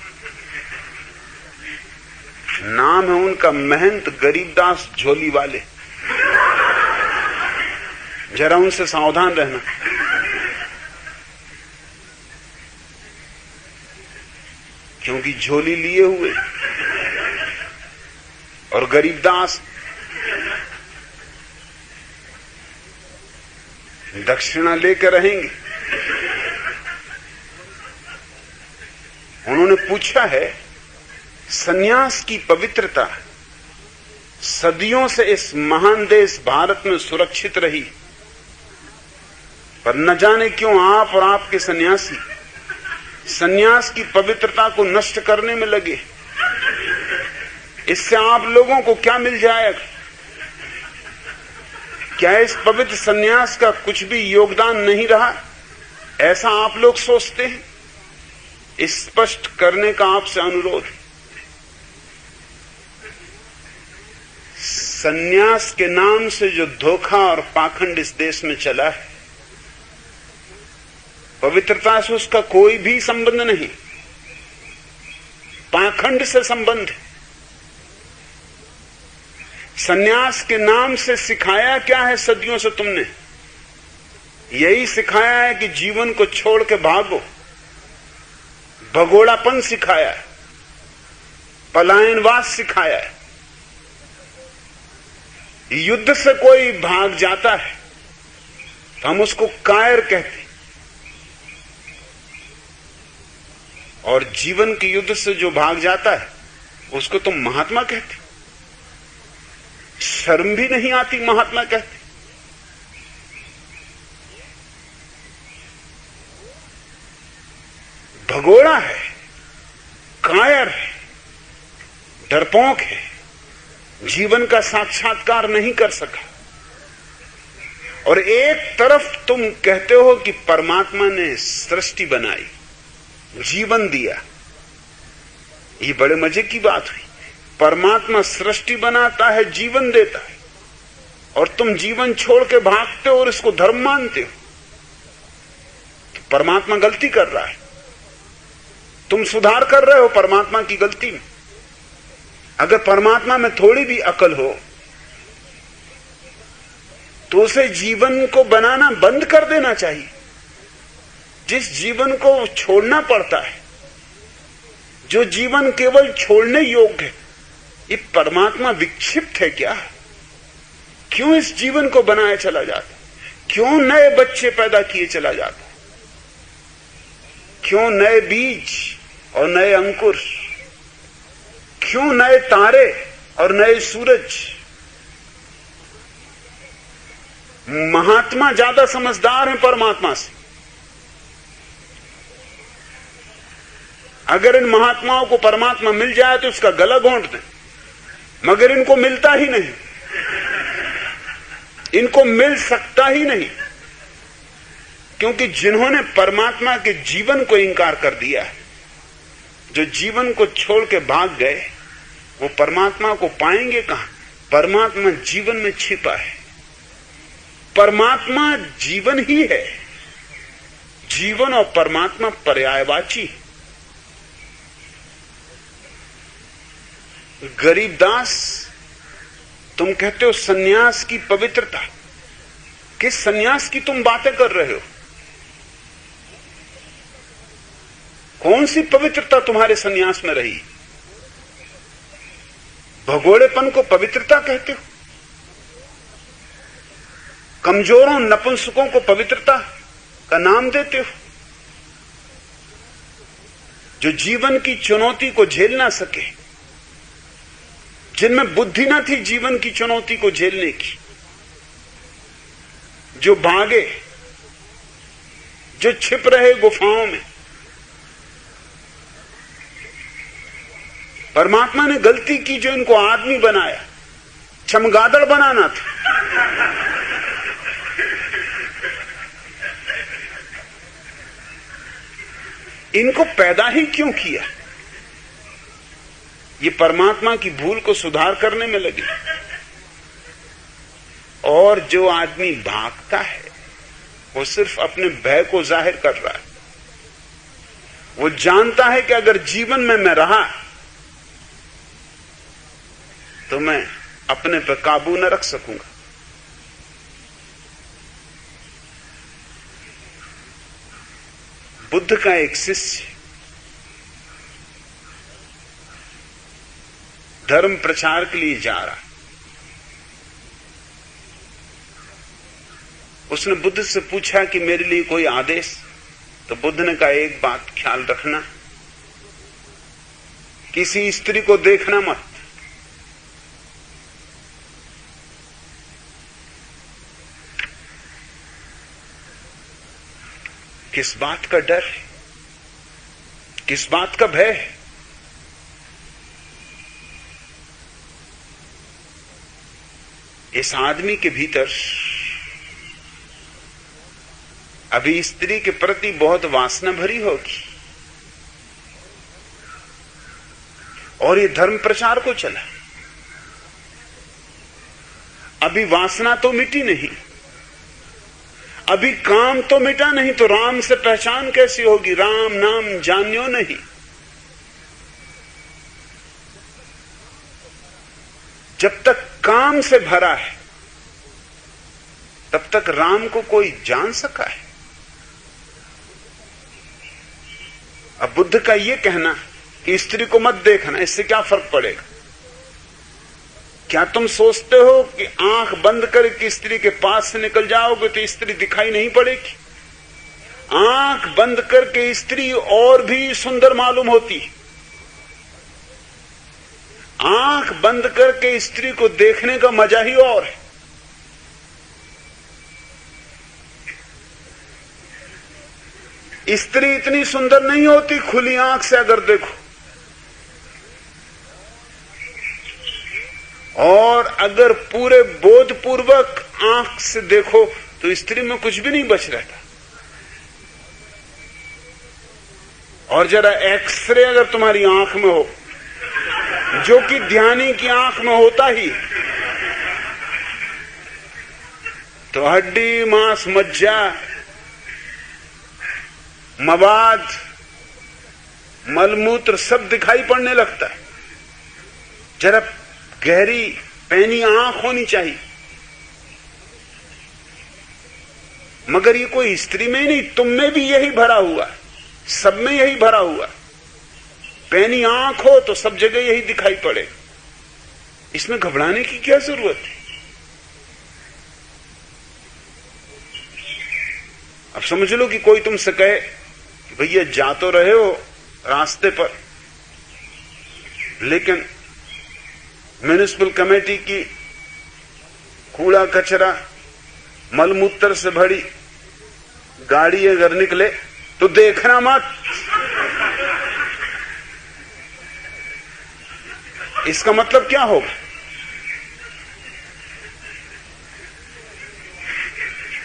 नाम है उनका महंत गरीबदास झोली वाले। जरा उनसे सावधान रहना। क्योंकि झोली लिए हुए और गरीबदास दक्षिणा लेकर रहेंगे। उन्होंने पूछा है, सन्यास की पवित्रता सदियों से इस महान देश भारत में सुरक्षित रही, पर न जाने क्यों आप और आपके सन्यासी सन्यास की पवित्रता को नष्ट करने में लगे। इससे आप लोगों को क्या मिल जाएगा? क्या इस पवित्र सन्यास का कुछ भी योगदान नहीं रहा, ऐसा आप लोग सोचते हैं? स्पष्ट करने का आपसे अनुरोध। सन्यास के नाम से जो धोखा और पाखंड इस देश में चला है, पवित्रता से उसका कोई भी संबंध नहीं, पाखंड से संबंध है। सन्यास के नाम से सिखाया क्या है सदियों से तुमने? यही सिखाया है कि जीवन को छोड़ के भागो, भगोड़ापन सिखाया है, पलायनवाद सिखाया है। युद्ध से कोई भाग जाता है तो हम उसको कायर कहते, और जीवन के युद्ध से जो भाग जाता है उसको तुम महात्मा कहते। शर्म भी नहीं आती महात्मा कहते। भगोड़ा है, कायर है, डरपोक है, जीवन का साक्षात्कार नहीं कर सका। और एक तरफ तुम कहते हो कि परमात्मा ने सृष्टि बनाई, जीवन दिया। ये बड़े मजे की बात हुई। परमात्मा सृष्टि बनाता है, जीवन देता है, और तुम जीवन छोड़ के भागते हो और इसको धर्म मानते हो। तो परमात्मा गलती कर रहा है, तुम सुधार कर रहे हो परमात्मा की गलती में। अगर परमात्मा में थोड़ी भी अकल हो तो उसे जीवन को बनाना बंद कर देना चाहिए। जिस जीवन को छोड़ना पड़ता है, जो जीवन केवल छोड़ने योग्य है, ये परमात्मा विक्षिप्त है क्या? क्यों इस जीवन को बनाया चला जाता? क्यों नए बच्चे पैदा किए चला जाता? क्यों नए बीज और नए अंकुर? क्यों नए तारे और नए सूरज? महात्मा ज्यादा समझदार हैं परमात्मा से। अगर इन महात्माओं को परमात्मा मिल जाए तो उसका गला घोंट दें, मगर इनको मिलता ही नहीं, इनको मिल सकता ही नहीं, क्योंकि जिन्होंने परमात्मा के जीवन को इंकार कर दिया, जो जीवन को छोड़ के भाग गए, वो परमात्मा को पाएंगे कहां? परमात्मा जीवन में छिपा है। परमात्मा जीवन ही है। जीवन और परमात्मा पर्यायवाची। गरीबदास, तुम कहते हो सन्यास की पवित्रता। किस सन्यास की तुम बातें कर रहे हो? कौन सी पवित्रता तुम्हारे सन्यास में रही? भगोड़ेपन को पवित्रता कहते हो? कमजोरों नपुंसकों को पवित्रता का नाम देते हो? जो जीवन की चुनौती को झेल ना सके, जिनमें बुद्धि ना थी जीवन की चुनौती को झेलने की, जो भागे, जो छिप रहे गुफाओं में। परमात्मा ने गलती की जो इनको आदमी बनाया। चमगादड़ बनाना था। इनको पैदा ही क्यों किया? ये परमात्मा की भूल को सुधार करने में लगे। और जो आदमी भागता है वो सिर्फ अपने भय को जाहिर कर रहा है। वो जानता है कि अगर जीवन में मैं रहा तो मैं अपने पर काबू न रख सकूंगा। बुद्ध का एक शिष्य धर्म प्रचार के लिए जा रहा, उसने बुद्ध से पूछा कि मेरे लिए कोई आदेश? तो बुद्ध ने कहा, एक बात ख्याल रखना, किसी स्त्री को देखना मत। किस बात का डर है? किस बात का भय है? इस आदमी के भीतर अभी स्त्री के प्रति बहुत वासना भरी होगी, और ये धर्म प्रचार को चला। अभी वासना तो मिटी नहीं, अभी काम तो मिटा नहीं, तो राम से पहचान कैसी होगी? राम नाम जान्यो नहीं। जब तक काम से भरा है तब तक राम को कोई जान सका है? अब बुद्ध का यह कहना कि स्त्री को मत देखना, इससे क्या फर्क पड़ेगा? क्या तुम सोचते हो कि आंख बंद करके स्त्री के पास से निकल जाओगे तो स्त्री दिखाई नहीं पड़ेगी? आंख बंद करके स्त्री और भी सुंदर मालूम होती है। आंख बंद करके स्त्री को देखने का मजा ही और है। स्त्री इतनी सुंदर नहीं होती खुली आंख से अगर देखो, और अगर पूरे बोधपूर्वक आंख से देखो तो स्त्री में कुछ भी नहीं बच रहता। और जरा एक्सरे अगर तुम्हारी आंख में हो, जो कि ध्यानी की आंख में होता ही, तो हड्डी मांस मज्जा मवाद मलमूत्र सब दिखाई पड़ने लगता है। जरा गहरी पैनी आंख होनी चाहिए। मगर ये कोई स्त्री में ही नहीं, तुम में भी यही भरा हुआ, सब में यही भरा हुआ। पैनी आंख हो तो सब जगह यही दिखाई पड़े। इसमें घबराने की क्या जरूरत है? अब समझ लो कि कोई तुमसे कहे कि भैया जा तो रहे हो रास्ते पर, लेकिन म्युनिसिपल कमेटी की कूड़ा कचरा मलमूत्र से भरी गाड़ी अगर निकले तो देखना मत। इसका मतलब क्या होगा?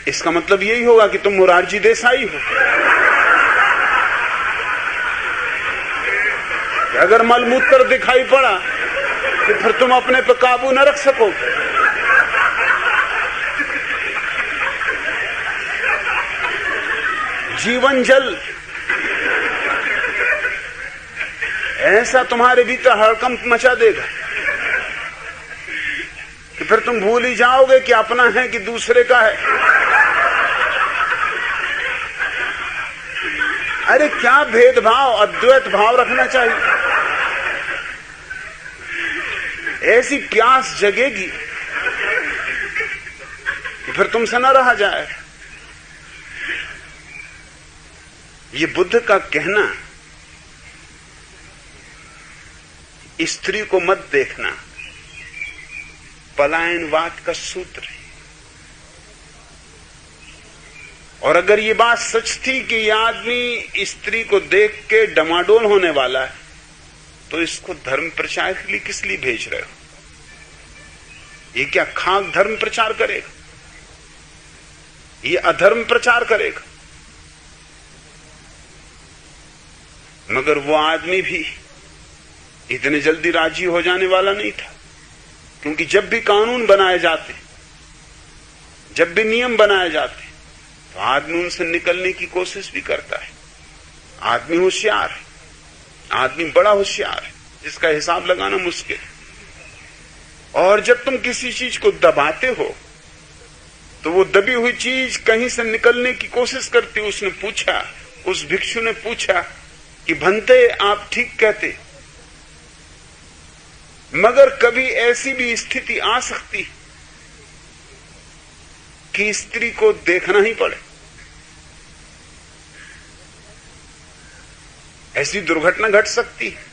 इसका मतलब यही होगा कि तुम मुरारजी देसाई हो। अगर मलमूत्र दिखाई पड़ा तो फिर तुम अपने पर काबू न रख सकोगे। जीवन जल ऐसा तुम्हारे भीतर हड़कंप मचा देगा कि फिर तुम भूल ही जाओगे कि अपना है कि दूसरे का है। अरे क्या भेदभाव, अद्वैत भाव रखना चाहिए। ऐसी प्यास जगेगी कि फिर तुमसे न रहा जाए। ये बुद्ध का कहना, स्त्री को मत देखना, पलायनवाद का सूत्र है। और अगर ये बात सच थी कि ये आदमी स्त्री को देख के डमाडोल होने वाला है, तो इसको धर्म प्रचार के लिए किस लिए भेज रहे हो? ये क्या खाक धर्म प्रचार करेगा? ये अधर्म प्रचार करेगा? मगर वो आदमी भी इतने जल्दी राजी हो जाने वाला नहीं था, क्योंकि जब भी कानून बनाए जाते, जब भी नियम बनाए जाते, तो आदमी उनसे निकलने की कोशिश भी करता है। आदमी होशियार है, आदमी बड़ा होशियार है, जिसका हिसाब लगाना मुश्किल है। और जब तुम किसी चीज को दबाते हो तो वो दबी हुई चीज कहीं से निकलने की कोशिश करती। उसने पूछा, उस भिक्षु ने पूछा कि भंते आप ठीक कहते, मगर कभी ऐसी भी स्थिति आ सकती कि स्त्री को देखना ही पड़े। ऐसी दुर्घटना घट सकती है।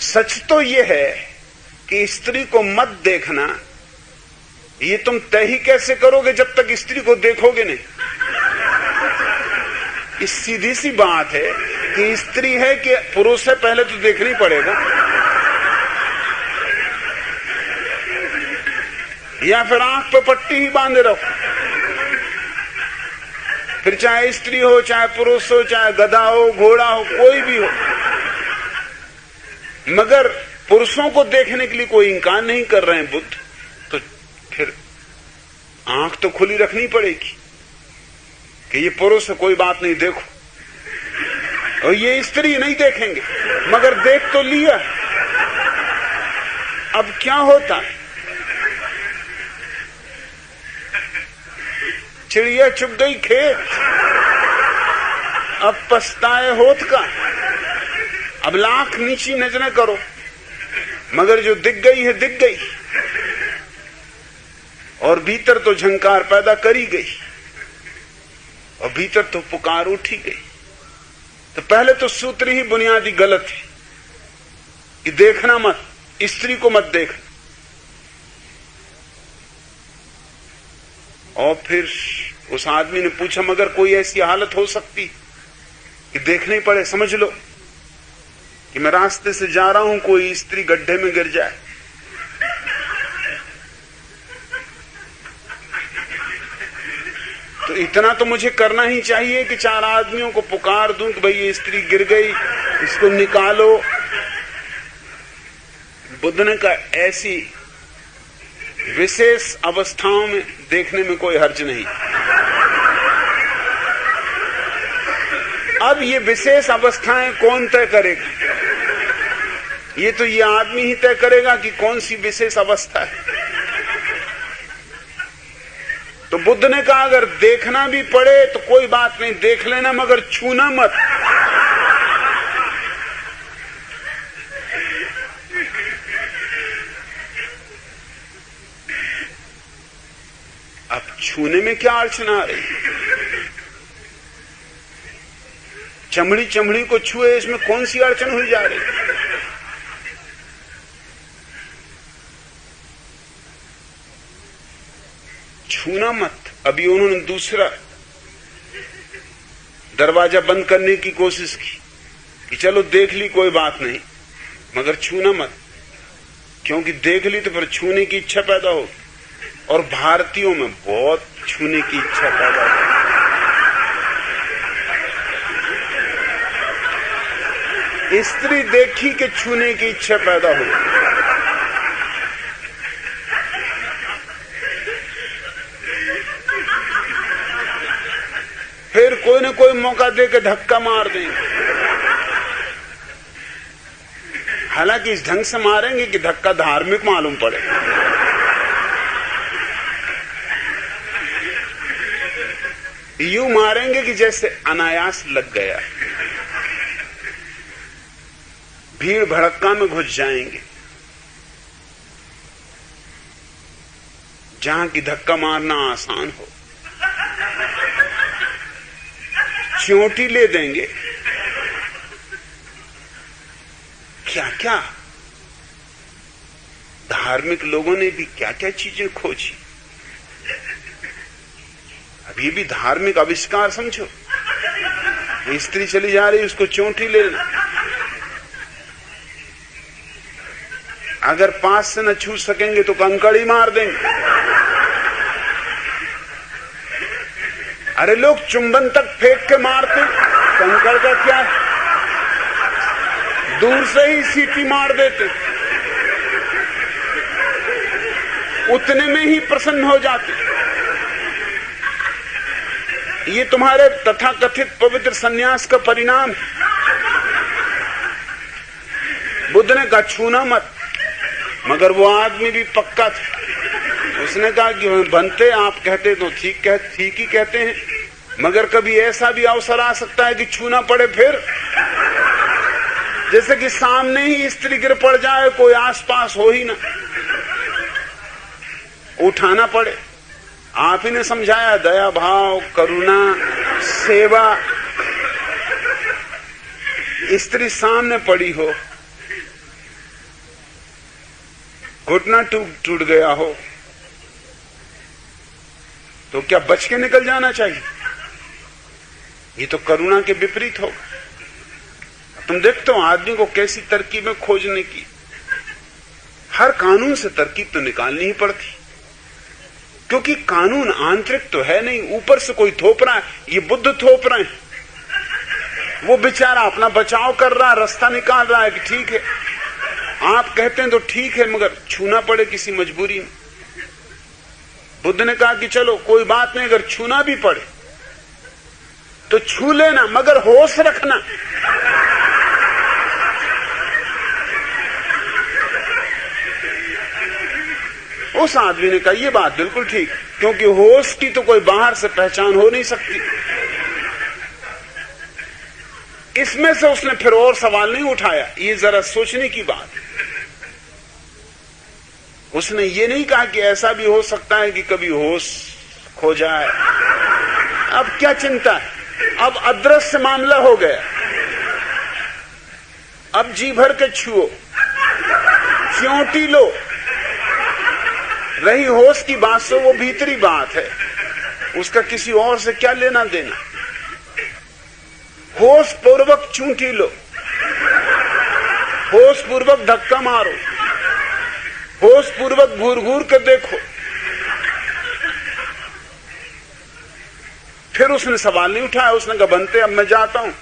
सच तो यह है कि स्त्री को मत देखना, ये तुम तय ही कैसे करोगे जब तक स्त्री को देखोगे नहीं। इस सीधी सी बात है कि स्त्री है कि पुरुष है, पहले तो देखना ही पड़ेगा, या फिर आंख पे पट्टी ही बांधे रहो। फिर चाहे स्त्री हो, चाहे पुरुष हो, चाहे गधा हो, घोड़ा हो, कोई भी हो, मगर पुरुषों को देखने के लिए कोई इंकार नहीं कर रहे हैं बुद्ध, तो फिर आंख तो खुली रखनी पड़ेगी कि ये पुरुष है, कोई बात नहीं, देखो। और ये स्त्री नहीं देखेंगे, मगर देख तो लिया। अब क्या होता है, चिड़िया चुग गई खेत, अब पछताए होत का। अब लाख नीची नजरें करो, मगर जो दिख गई है दिख गई, और भीतर तो झंकार पैदा करी गई, और भीतर तो पुकार उठी गई। तो पहले तो सूत्र ही बुनियादी गलत है कि देखना मत, स्त्री को मत देखना। और फिर उस आदमी ने पूछा, मगर कोई ऐसी हालत हो सकती कि देखना ही पड़े? समझ लो कि मैं रास्ते से जा रहा हूं, कोई स्त्री गड्ढे में गिर जाए, तो इतना तो मुझे करना ही चाहिए कि 4 आदमियों को पुकार दूं कि भाई ये स्त्री गिर गई, इसको निकालो। बुद्ध ने कहा ऐसी विशेष अवस्थाओं में देखने में कोई हर्ज नहीं। अब ये विशेष अवस्थाएं कौन तय करेगा? ये तो ये आदमी ही तय करेगा कि कौन सी विशेष अवस्था है। तो बुद्ध ने कहा अगर देखना भी पड़े तो कोई बात नहीं, देख लेना, मगर छूना मत। अब छूने में क्या अड़चन आ रही? चमड़ी चमड़ी को छुए, इसमें कौन सी अड़चन हुई जा रही? छूना मत। अभी उन्होंने दूसरा दरवाजा बंद करने की कोशिश की कि चलो देख ली कोई बात नहीं, मगर छूना मत, क्योंकि देख ली तो फिर छूने की इच्छा पैदा हो। और भारतीयों में बहुत छूने की इच्छा पैदा हो। स्त्री देखी कि छूने की इच्छा पैदा हो। फिर कोई न कोई मौका दे के धक्का मार देंगे। हालांकि इस ढंग से मारेंगे कि धक्का धार्मिक मालूम पड़े। यूं मारेंगे कि जैसे अनायास लग गया, भीड़ भड़क्का में घुस जाएंगे, जहां की धक्का मारना आसान हो। चोटी ले देंगे, क्या क्या धार्मिक लोगों ने भी क्या क्या चीजें खोजी। अब ये भी धार्मिक आविष्कार समझो। स्त्री चली जा रही, उसको चोटी लेना, अगर पास से न छू सकेंगे तो कंकड़ी मार देंगे। अरे लोग चुंबन तक फेंक के मारते, कंकड़ का क्या है? दूर से ही सीटी मार देते, उतने में ही प्रसन्न हो जाते। ये तुम्हारे तथाकथित पवित्र सन्यास का परिणाम है। बुद्ध ने कहा छूना मत, मगर वो आदमी भी पक्का था। उसने कहा कि बनते आप कहते तो ठीक ही कहते हैं, मगर कभी ऐसा भी अवसर आ सकता है कि छूना पड़े। फिर जैसे कि सामने ही स्त्री गिर पड़ जाए, कोई आसपास हो ही ना, उठाना पड़े। आप ही ने समझाया, दया भाव, करुणा, सेवा। स्त्री सामने पड़ी हो, घुटना टूट गया हो, तो क्या बच के निकल जाना चाहिए? ये तो करुणा के विपरीत होगा। तुम देखते हो आदमी को कैसी तरकीबें खोजने की, हर कानून से तरकीब तो निकालनी ही पड़ती, क्योंकि कानून आंतरिक तो है नहीं, ऊपर से कोई थोप रहा है। ये बुद्ध थोप रहे हैं, वो बेचारा अपना बचाव कर रहा है, रास्ता निकाल रहा है कि ठीक है। आप कहते हैं तो ठीक है, मगर छूना पड़े किसी मजबूरी में। बुद्ध ने कहा कि चलो कोई बात नहीं, अगर छूना भी पड़े तो छू लेना, मगर होश रखना। उस आदमी ने कहा ये बात बिल्कुल ठीक, क्योंकि होश की तो कोई बाहर से पहचान हो नहीं सकती। इसमें से उसने फिर और सवाल नहीं उठाया। ये जरा सोचने की बात। उसने ये नहीं कहा कि ऐसा भी हो सकता है कि कभी होश खो जाए। अब क्या चिंता है, अब अदृश्य मामला हो गया। अब जी भर के छुओ, च्योंटी लो। रही होश की बात से, वो भीतरी बात है, उसका किसी और से क्या लेना देना। होश पूर्वक चूंटी लो, होश पूर्वक धक्का मारो, होश पूर्वक घूर घूर के देखो। फिर उसने सवाल नहीं उठाया, उसने कहा बनते अब मैं जाता हूं।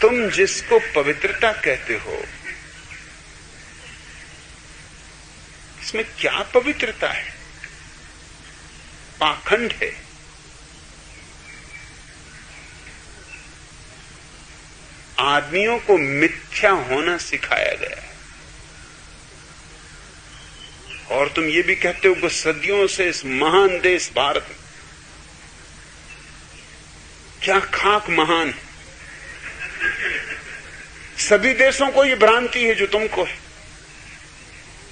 तुम जिसको पवित्रता कहते हो, इसमें क्या पवित्रता है? पाखंड है। आदमियों को मिथ्या होना सिखाया गया है। और तुम ये भी कहते हो कि सदियों से इस महान देश भारत में क्या खाक महान है। सभी देशों को ये भ्रांति है जो तुमको है।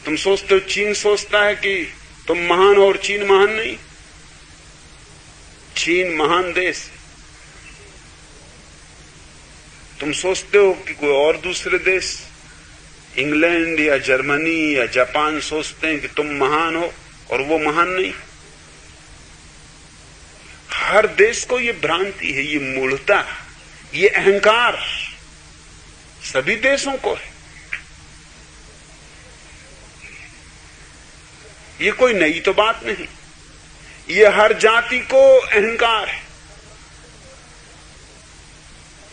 तुम सोचते हो, चीन सोचता है कि तुम महान हो और चीन महान नहीं। चीन महान देश। तुम सोचते हो कि कोई और दूसरे देश, इंग्लैंड या जर्मनी या जापान सोचते हैं कि तुम महान हो और वो महान नहीं। हर देश को ये भ्रांति है, ये मूढ़ता, ये अहंकार सभी देशों को है। ये कोई नई तो बात नहीं, ये हर जाति को अहंकार है,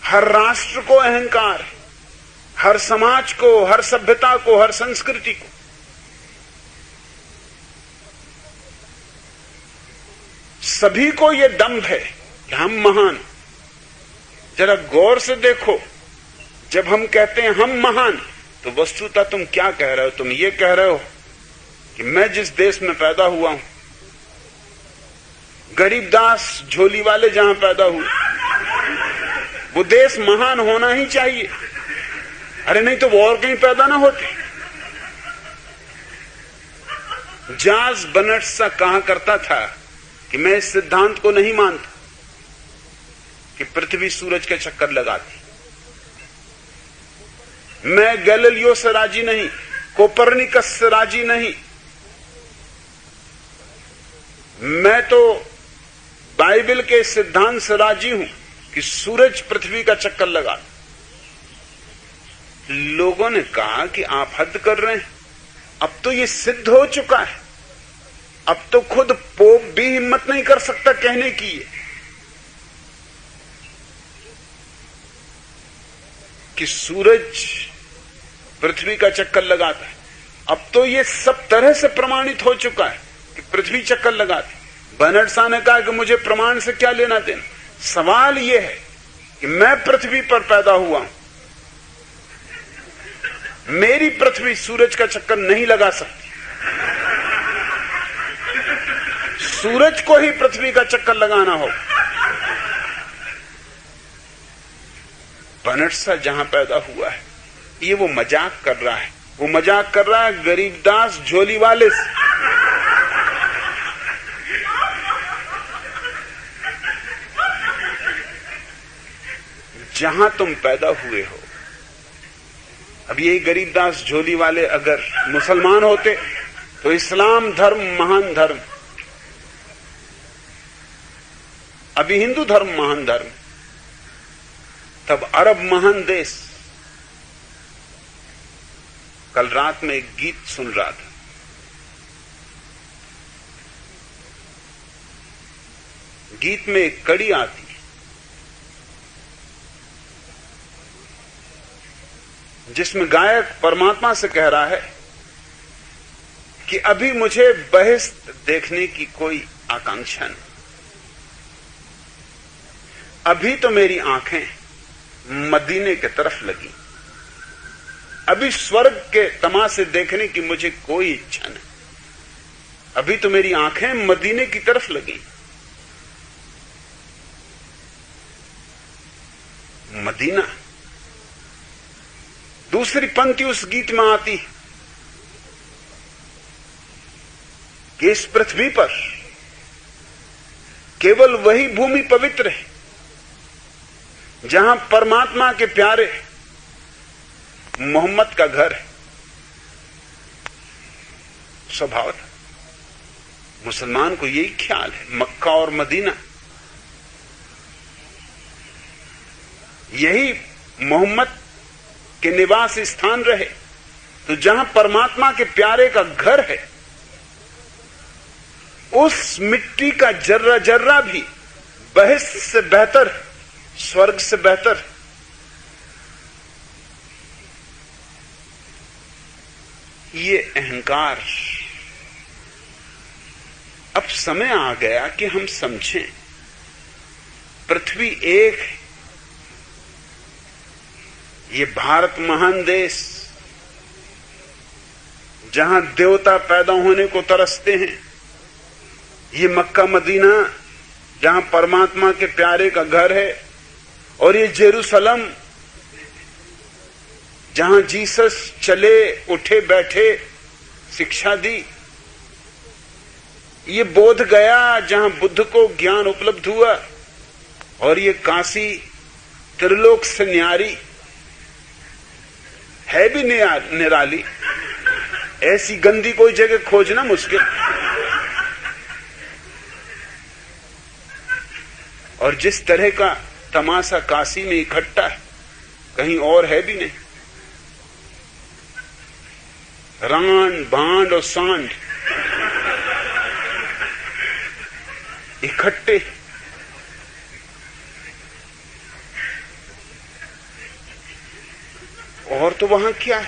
हर राष्ट्र को अहंकार है, हर समाज को, हर सभ्यता को, हर संस्कृति को। सभी को ये दंभ है कि हम महान। जरा गौर से देखो, जब हम कहते हैं हम महान, तो वस्तुतः तुम क्या कह रहे हो? तुम ये कह रहे हो कि मैं जिस देश में पैदा हुआ हूं, गरीबदास झोली वाले जहां पैदा हुए, वो देश महान होना ही चाहिए। अरे नहीं तो वो और कहीं पैदा ना होते। जॉर्ज बर्नार्ड शॉ कहा करता था कि मैं इस सिद्धांत को नहीं मानता कि पृथ्वी सूरज के चक्कर लगाती। मैं गैलीलियो से राजी नहीं, कोपरनिकस से राजी नहीं। मैं तो बाइबल के सिद्धांत से राजी हूं कि सूरज पृथ्वी का चक्कर लगा। लोगों ने कहा कि आप हद कर रहे हैं, अब तो ये सिद्ध हो चुका है, अब तो खुद पोप भी हिम्मत नहीं कर सकता कहने की कि सूरज पृथ्वी का चक्कर लगाता है। अब तो ये सब तरह से प्रमाणित हो चुका है कि पृथ्वी चक्कर लगाती। बर्नार्ड शॉ ने कहा कि मुझे प्रमाण से क्या लेना देना, सवाल यह है कि मैं पृथ्वी पर पैदा हुआ हूं, मेरी पृथ्वी सूरज का चक्कर नहीं लगा सकती। सूरज को ही पृथ्वी का चक्कर लगाना हो। बर्नार्ड शॉ जहां पैदा हुआ है, ये वो मजाक कर रहा है वो मजाक कर रहा है गरीबदास झोली वाले से। जहां तुम पैदा हुए हो, अब यही गरीबदास झोली वाले अगर मुसलमान होते तो इस्लाम धर्म महान धर्म, अभी हिंदू धर्म महान धर्म, तब अरब महान देश। कल रात में एक गीत सुन रहा था, गीत में एक कड़ी आती है जिसमें गायक परमात्मा से कह रहा है कि अभी मुझे बहिश्त देखने की कोई आकांक्षा नहीं, अभी तो मेरी आंखें मदीने की तरफ लगी, अभी स्वर्ग के तमाशे देखने की मुझे कोई इच्छा नहीं, अभी तो मेरी आंखें मदीने की तरफ लगी। मदीना। दूसरी पंक्ति उस गीत में आती कि इस पृथ्वी पर केवल वही भूमि पवित्र है जहां परमात्मा के प्यारे मोहम्मद का घर है। स्वभाव था मुसलमान को यही ख्याल है, मक्का और मदीना यही मोहम्मद के निवास स्थान रहे। तो जहां परमात्मा के प्यारे का घर है, उस मिट्टी का जर्रा जर्रा भी बहिश्त से बेहतर, स्वर्ग से बेहतर। ये अहंकार, अब समय आ गया कि हम समझें पृथ्वी एक है, ये भारत महान देश जहां देवता पैदा होने को तरसते हैं, ये मक्का मदीना जहां परमात्मा के प्यारे का घर है, और ये जेरूसलम जहां जीसस चले उठे बैठे शिक्षा दी, ये बोध गया जहां बुद्ध को ज्ञान उपलब्ध हुआ, और ये काशी त्रिलोक से न्यारी है भी निराली। ऐसी गंदी कोई जगह खोजना मुश्किल। और जिस तरह का तमाशा काशी में इकट्ठा है कहीं और है भी नहीं। रांड भांड और सांड इकट्ठे। और तो वहां क्या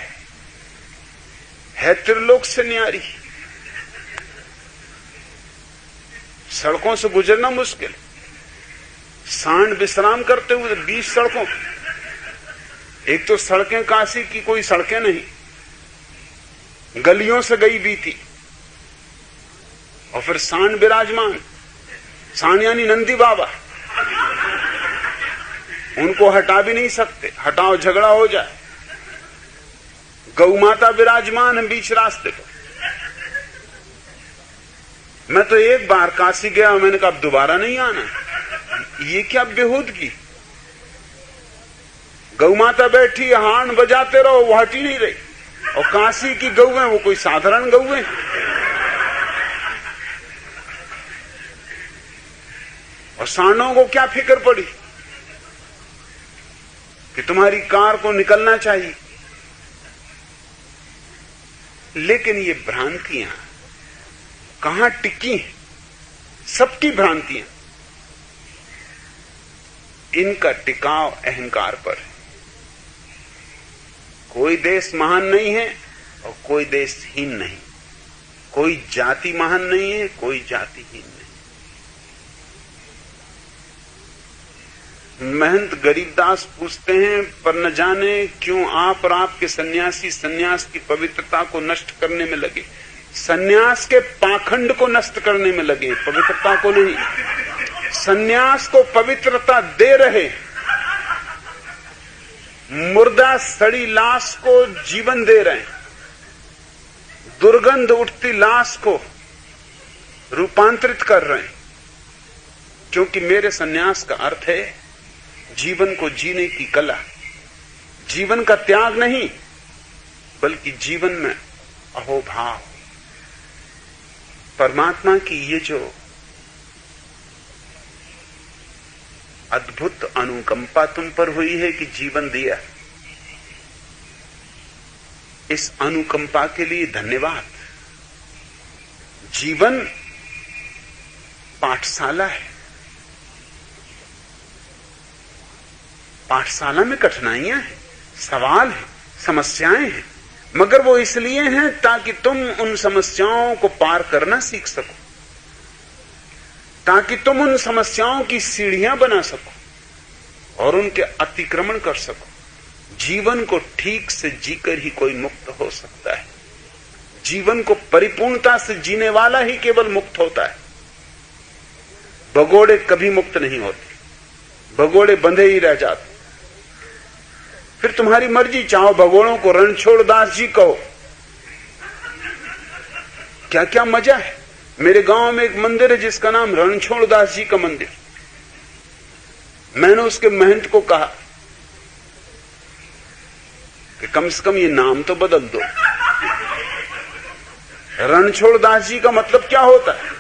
है त्रिलोक से न्यारी। सड़कों से गुजरना मुश्किल, सांड विश्राम करते हुए 20 सड़कों। एक तो सड़कें काशी की कोई सड़कें नहीं, गलियों से गई भी थी, और फिर सांड विराजमान। सांड यानी नंदी बाबा, उनको हटा भी नहीं सकते, हटाओ झगड़ा हो जाए। गौ माता विराजमान है बीच रास्ते पर। मैं तो एक बार काशी गया, मैंने कहा अब दोबारा नहीं आना। ये क्या बेहूदगी। गौ माता बैठी, हार्न बजाते रहो, वो हटी नहीं रही। और काशी की गौएं वो कोई साधारण गौएं। और सांडों को क्या फिक्र पड़ी कि तुम्हारी कार को निकलना चाहिए। लेकिन ये भ्रांतियां कहां टिकी हैं? सबकी भ्रांतियां, इनका टिकाव अहंकार पर है। कोई देश महान नहीं है और कोई देश हीन नहीं, कोई जाति महान नहीं है, कोई जाति हीन नहीं। महंत गरीबदास पूछते हैं, पर न जाने क्यों आप और आपके सन्यासी सन्यास की पवित्रता को नष्ट करने में लगे। सन्यास के पाखंड को नष्ट करने में लगे, पवित्रता को नहीं। सन्यास को पवित्रता दे रहे, मुर्दा सड़ी लाश को जीवन दे रहे हैं। दुर्गंध उठती लाश को रूपांतरित कर रहे हैं, क्योंकि मेरे सन्यास का अर्थ है जीवन को जीने की कला। जीवन का त्याग नहीं, बल्कि जीवन में अहोभाव। परमात्मा की ये जो अद्भुत अनुकंपा तुम पर हुई है कि जीवन दिया, इस अनुकंपा के लिए धन्यवाद। जीवन पाठशाला है। पाठशाला में कठिनाइयां हैं, सवाल हैं, समस्याएं हैं, मगर वो इसलिए हैं ताकि तुम उन समस्याओं को पार करना सीख सको, ताकि तुम उन समस्याओं की सीढ़ियां बना सको और उनके अतिक्रमण कर सको। जीवन को ठीक से जीकर ही कोई मुक्त हो सकता है। जीवन को परिपूर्णता से जीने वाला ही केवल मुक्त होता है। भगोड़े कभी मुक्त नहीं होते, भगोड़े बंधे ही रह जाते। फिर तुम्हारी मर्जी, चाहो भगोड़ों को रणछोड़ दास जी कहो, क्या क्या मजा है। मेरे गांव में एक मंदिर है जिसका नाम रणछोड़ दास जी का मंदिर। मैंने उसके महंत को कहा कि कम से कम ये नाम तो बदल दो। रणछोड़ दास जी का मतलब क्या होता है?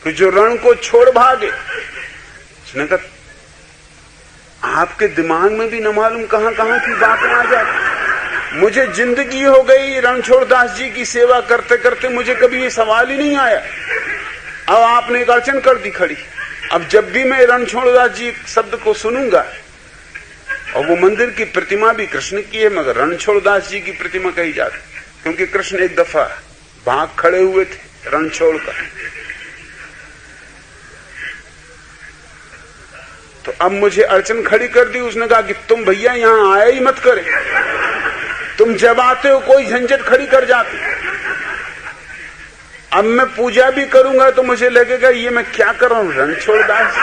कि जो रण को छोड़ भागे। उसने कहा आपके दिमाग में भी न मालूम कहां कहां की बातें आ जाती। मुझे जिंदगी हो गई रणछोड़ दास जी की सेवा करते करते, मुझे कभी ये सवाल ही नहीं आया। अब आपने एक अड़चन कर दी खड़ी। अब जब भी मैं रणछोड़ दास जी शब्द को सुनूंगा, और वो मंदिर की प्रतिमा भी कृष्ण की है, मगर रणछोड़ दास जी की प्रतिमा कही जाती, क्योंकि कृष्ण एक दफा भाग खड़े हुए थे रणछोड़ का। तो अब मुझे अड़चन खड़ी कर दी। उसने कहा कि तुम भैया यहां आया ही मत करे, तुम जब आते हो कोई झंझट खड़ी कर जाती। अब मैं पूजा भी करूंगा तो मुझे लगेगा ये मैं क्या कर रहा हूं, रणछोड़ दास।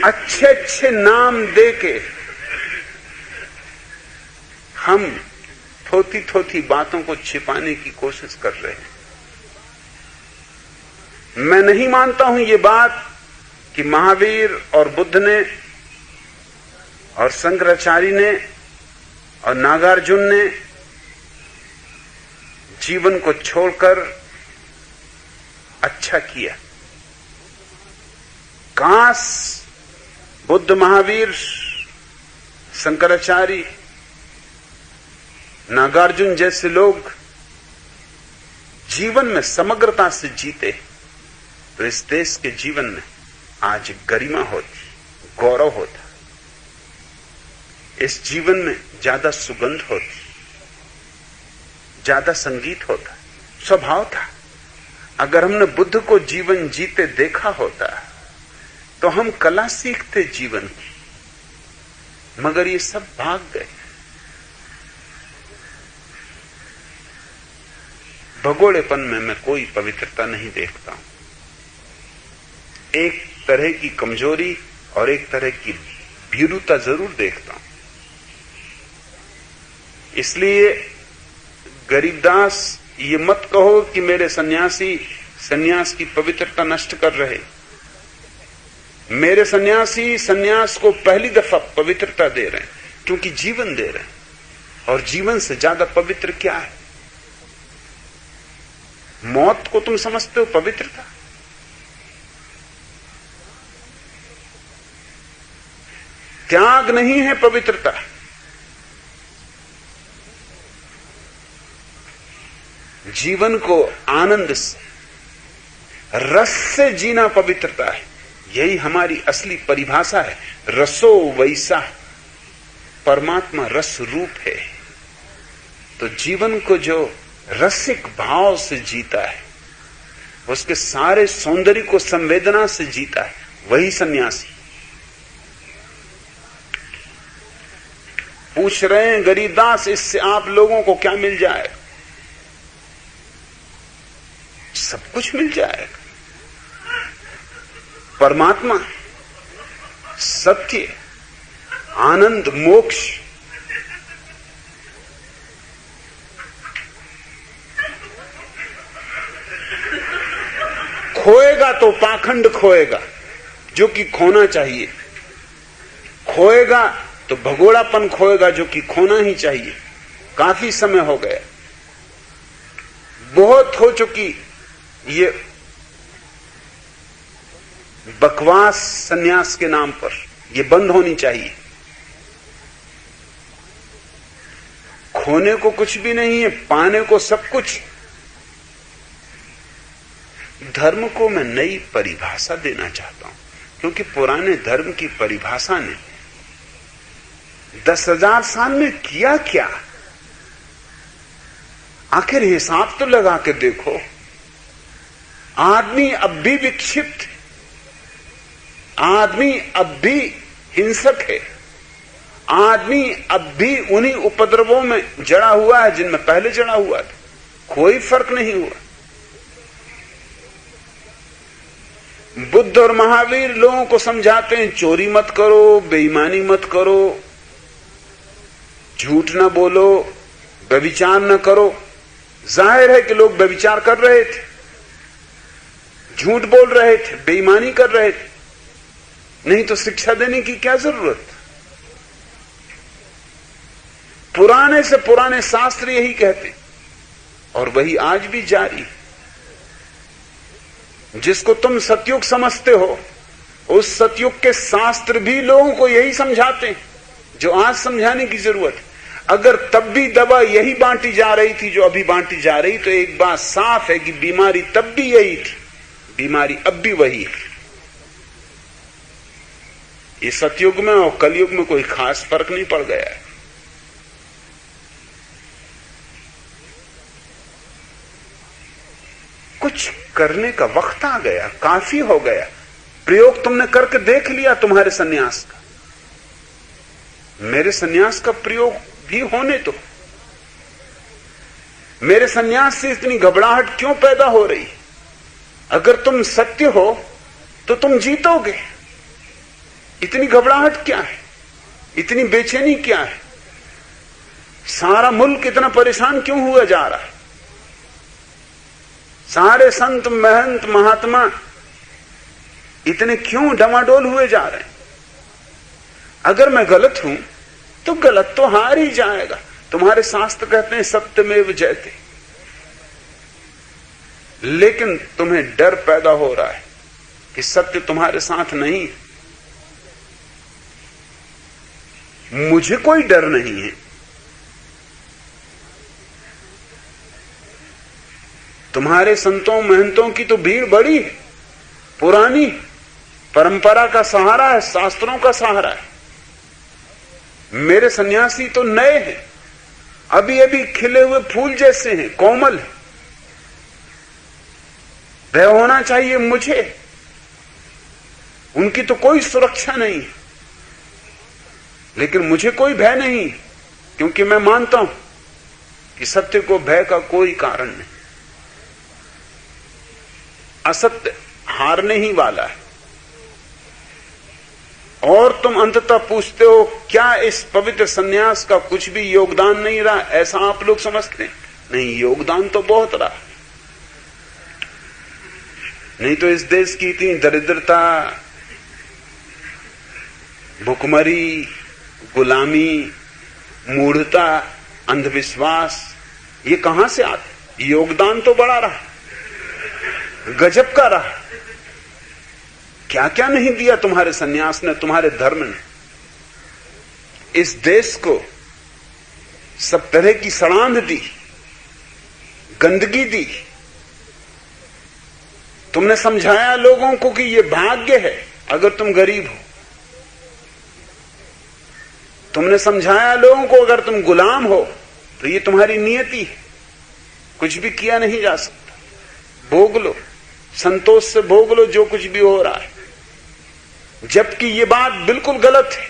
अच्छे अच्छे नाम देके हम थोथी थोथी बातों को छिपाने की कोशिश कर रहे हैं। मैं नहीं मानता हूं ये बात कि महावीर और बुद्ध ने और शंकराचार्य ने और नागार्जुन ने जीवन को छोड़कर अच्छा किया। काश बुद्ध, महावीर, शंकराचार्य, नागार्जुन जैसे लोग जीवन में समग्रता से जीते तो इस देश के जीवन में आज गरिमा होती, गौरव होता। इस जीवन में ज्यादा सुगंध होती, ज्यादा संगीत होता। स्वभाव था। अगर हमने बुद्ध को जीवन जीते देखा होता तो हम कला सीखते जीवन की, मगर ये सब भाग गए। भगोड़ेपन में मैं कोई पवित्रता नहीं देखता हूं। एक तरह की कमजोरी और एक तरह की भीरुता जरूर देखता हूं। इसलिए गरीबदास ये मत कहो कि मेरे सन्यासी सन्यास की पवित्रता नष्ट कर रहे। मेरे सन्यासी सन्यास को पहली दफा पवित्रता दे रहे हैं, क्योंकि जीवन दे रहे हैं। और जीवन से ज्यादा पवित्र क्या है? मौत को तुम समझते हो पवित्रता? त्याग नहीं है पवित्रता। जीवन को आनंद से, रस से जीना पवित्रता है। यही हमारी असली परिभाषा है। रसो वैसा, परमात्मा रस रूप है। तो जीवन को जो रसिक भाव से जीता है, उसके सारे सौंदर्य को संवेदना से जीता है, वही सन्यासी। पूछ रहे हैं गरीबदास, इससे आप लोगों को क्या मिल जाएगा? सब कुछ मिल जाएगा। परमात्मा, सत्य, आनंद, मोक्ष, खोएगा तो पाखंड खोएगा जो कि खोना चाहिए, खोएगा तो भगोड़ापन खोएगा जो कि खोना ही चाहिए। काफी समय हो गया, बहुत हो चुकी ये बकवास सन्यास के नाम पर, ये बंद होनी चाहिए। खोने को कुछ भी नहीं है, पाने को सब कुछ। धर्म को मैं नई परिभाषा देना चाहता हूं, क्योंकि पुराने धर्म की परिभाषा ने 10,000 साल में किया क्या? आखिर हिसाब तो लगा के देखो। आदमी अब भी विक्षिप्त, आदमी अब भी हिंसक है, आदमी अब भी उन्हीं उपद्रवों में जड़ा हुआ है जिनमें पहले जड़ा हुआ था। कोई फर्क नहीं हुआ। बुद्ध और महावीर लोगों को समझाते हैं चोरी मत करो, बेईमानी मत करो, झूठ न बोलो, व्यभिचार न करो। जाहिर है कि लोग व्यभिचार कर रहे थे, झूठ बोल रहे थे, बेईमानी कर रहे थे, नहीं तो शिक्षा देने की क्या जरूरत? पुराने से पुराने शास्त्र यही कहते और वही आज भी जारी। जिसको तुम सतयुग समझते हो, उस सतयुग के शास्त्र भी लोगों को यही समझाते हैं जो आज समझाने की जरूरत है। अगर तब भी दवा यही बांटी जा रही थी जो अभी बांटी जा रही, तो एक बात साफ है कि बीमारी तब भी यही थी, बीमारी अब भी वही है। ये सतयुग में और कलयुग में कोई खास फर्क नहीं पड़ गया है। कुछ करने का वक्त आ गया, काफी हो गया। प्रयोग तुमने करके देख लिया तुम्हारे सन्यास का, मेरे सन्यास का प्रयोग भी होने दो। मेरे सन्यास से इतनी घबराहट क्यों पैदा हो रही? अगर तुम सत्य हो तो तुम जीतोगे। इतनी घबराहट क्या है? इतनी बेचैनी क्या है? सारा मुल्क इतना परेशान क्यों हुआ जा रहा है? सारे संत महंत महात्मा इतने क्यों डमाडोल हुए जा रहे हैं? अगर मैं गलत हूं तो गलत तो हार ही जाएगा। तुम्हारे शास्त्र कहते हैं सत्यमेव जयते, लेकिन तुम्हें डर पैदा हो रहा है कि सत्य तुम्हारे साथ नहीं। मुझे कोई डर नहीं है। तुम्हारे संतों महंतों की तो भीड़ बड़ी है, पुरानी परंपरा का सहारा है, शास्त्रों का सहारा है। मेरे सन्यासी तो नए हैं, अभी अभी खिले हुए फूल जैसे हैं, कोमल है। भय होना चाहिए मुझे, उनकी तो कोई सुरक्षा नहीं, लेकिन मुझे कोई भय नहीं, क्योंकि मैं मानता हूं कि सत्य को भय का कोई कारण नहीं। असत्य हारने ही वाला है। और तुम अंततः पूछते हो क्या इस पवित्र सन्यास का कुछ भी योगदान नहीं रहा? ऐसा आप लोग समझते हैं? नहीं, योगदान तो बहुत रहा। नहीं तो इस देश की इतनी दरिद्रता, भुखमरी, गुलामी, मूढ़ता, अंधविश्वास, ये कहां से आते? योगदान तो बड़ा रहा, गजब का रहा। क्या क्या नहीं दिया तुम्हारे सन्यास ने, तुम्हारे धर्म ने। इस देश को सब तरह की सड़ांध दी, गंदगी दी। तुमने समझाया लोगों को कि यह भाग्य है अगर तुम गरीब हो। तुमने समझाया लोगों को अगर तुम गुलाम हो तो ये तुम्हारी नियति है, कुछ भी किया नहीं जा सकता। भोग लो, संतोष से भोग लो जो कुछ भी हो रहा है, जबकि ये बात बिल्कुल गलत है।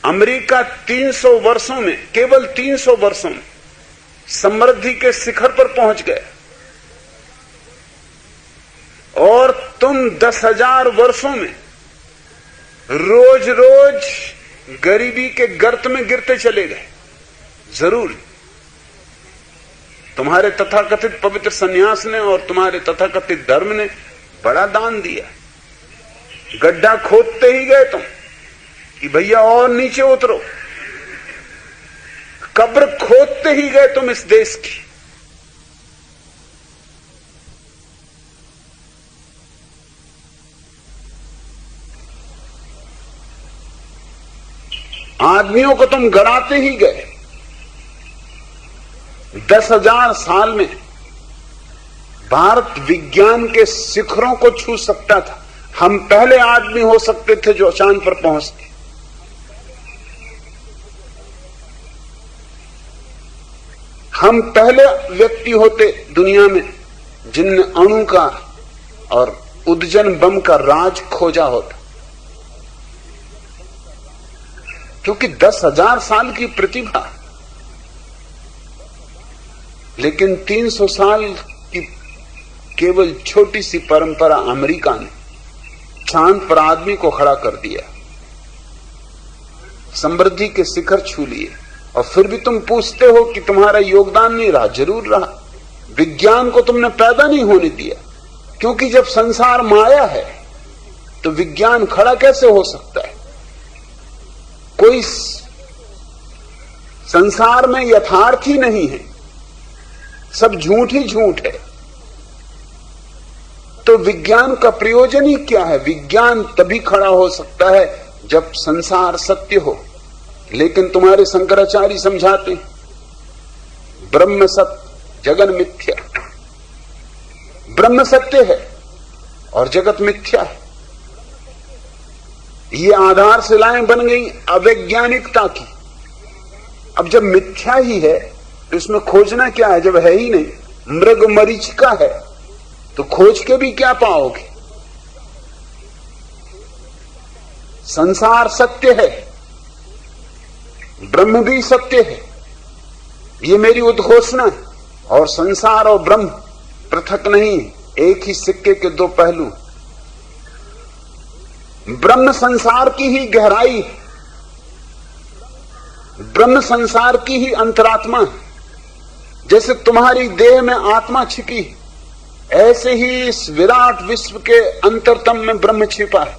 अमेरिका 300 वर्षों में, केवल 300 वर्षों में समृद्धि के शिखर पर पहुंच गया, और तुम 10,000 वर्षों में रोज रोज गरीबी के गर्त में गिरते चले गए। जरूर तुम्हारे तथाकथित पवित्र सन्यास ने और तुम्हारे तथाकथित धर्म ने बड़ा दान दिया। गड्ढा खोदते ही गए तुम कि भैया और नीचे उतरो, कब्र खोदते ही गए तुम इस देश की। आदमियों को तुम गड़ाते ही गए। 10,000 साल में भारत विज्ञान के शिखरों को छू सकता था। हम पहले आदमी हो सकते थे जो चांद पर पहुंचते। हम पहले व्यक्ति होते दुनिया में जिनने अणु का और उद्जन बम का राज खोजा होता, क्योंकि 10,000 साल की प्रतिभा, लेकिन 300 साल की केवल छोटी सी परंपरा अमेरिका ने चांद पर आदमी को खड़ा कर दिया, समृद्धि के शिखर छू लिए। और फिर भी तुम पूछते हो कि तुम्हारा योगदान नहीं रहा। जरूर रहा। विज्ञान को तुमने पैदा नहीं होने दिया, क्योंकि जब संसार माया है तो विज्ञान खड़ा कैसे हो सकता है? कोई संसार में यथार्थ ही नहीं है, सब झूठ ही झूठ है। तो विज्ञान का प्रयोजन ही क्या है? विज्ञान तभी खड़ा हो सकता है जब संसार सत्य हो। लेकिन तुम्हारे शंकराचार्य समझाते ब्रह्म सत्य जगन मिथ्या। ब्रह्म सत्य है और जगत मिथ्या है। ये आधारशिलाएं बन गई अवैज्ञानिकता की। अब जब मिथ्या ही है तो इसमें खोजना क्या है? जब है ही नहीं, मृग मरीचिका है, तो खोज के भी क्या पाओगे? संसार सत्य है, ब्रह्म भी सत्य है, ये मेरी उद्घोषणा है। और संसार और ब्रह्म पृथक नहीं, एक ही सिक्के के दो पहलू। ब्रह्म संसार की ही गहराई, ब्रह्म संसार की ही अंतरात्मा। जैसे तुम्हारी देह में आत्मा छिपी, ऐसे ही इस विराट विश्व के अंतरतम में ब्रह्म छिपा है।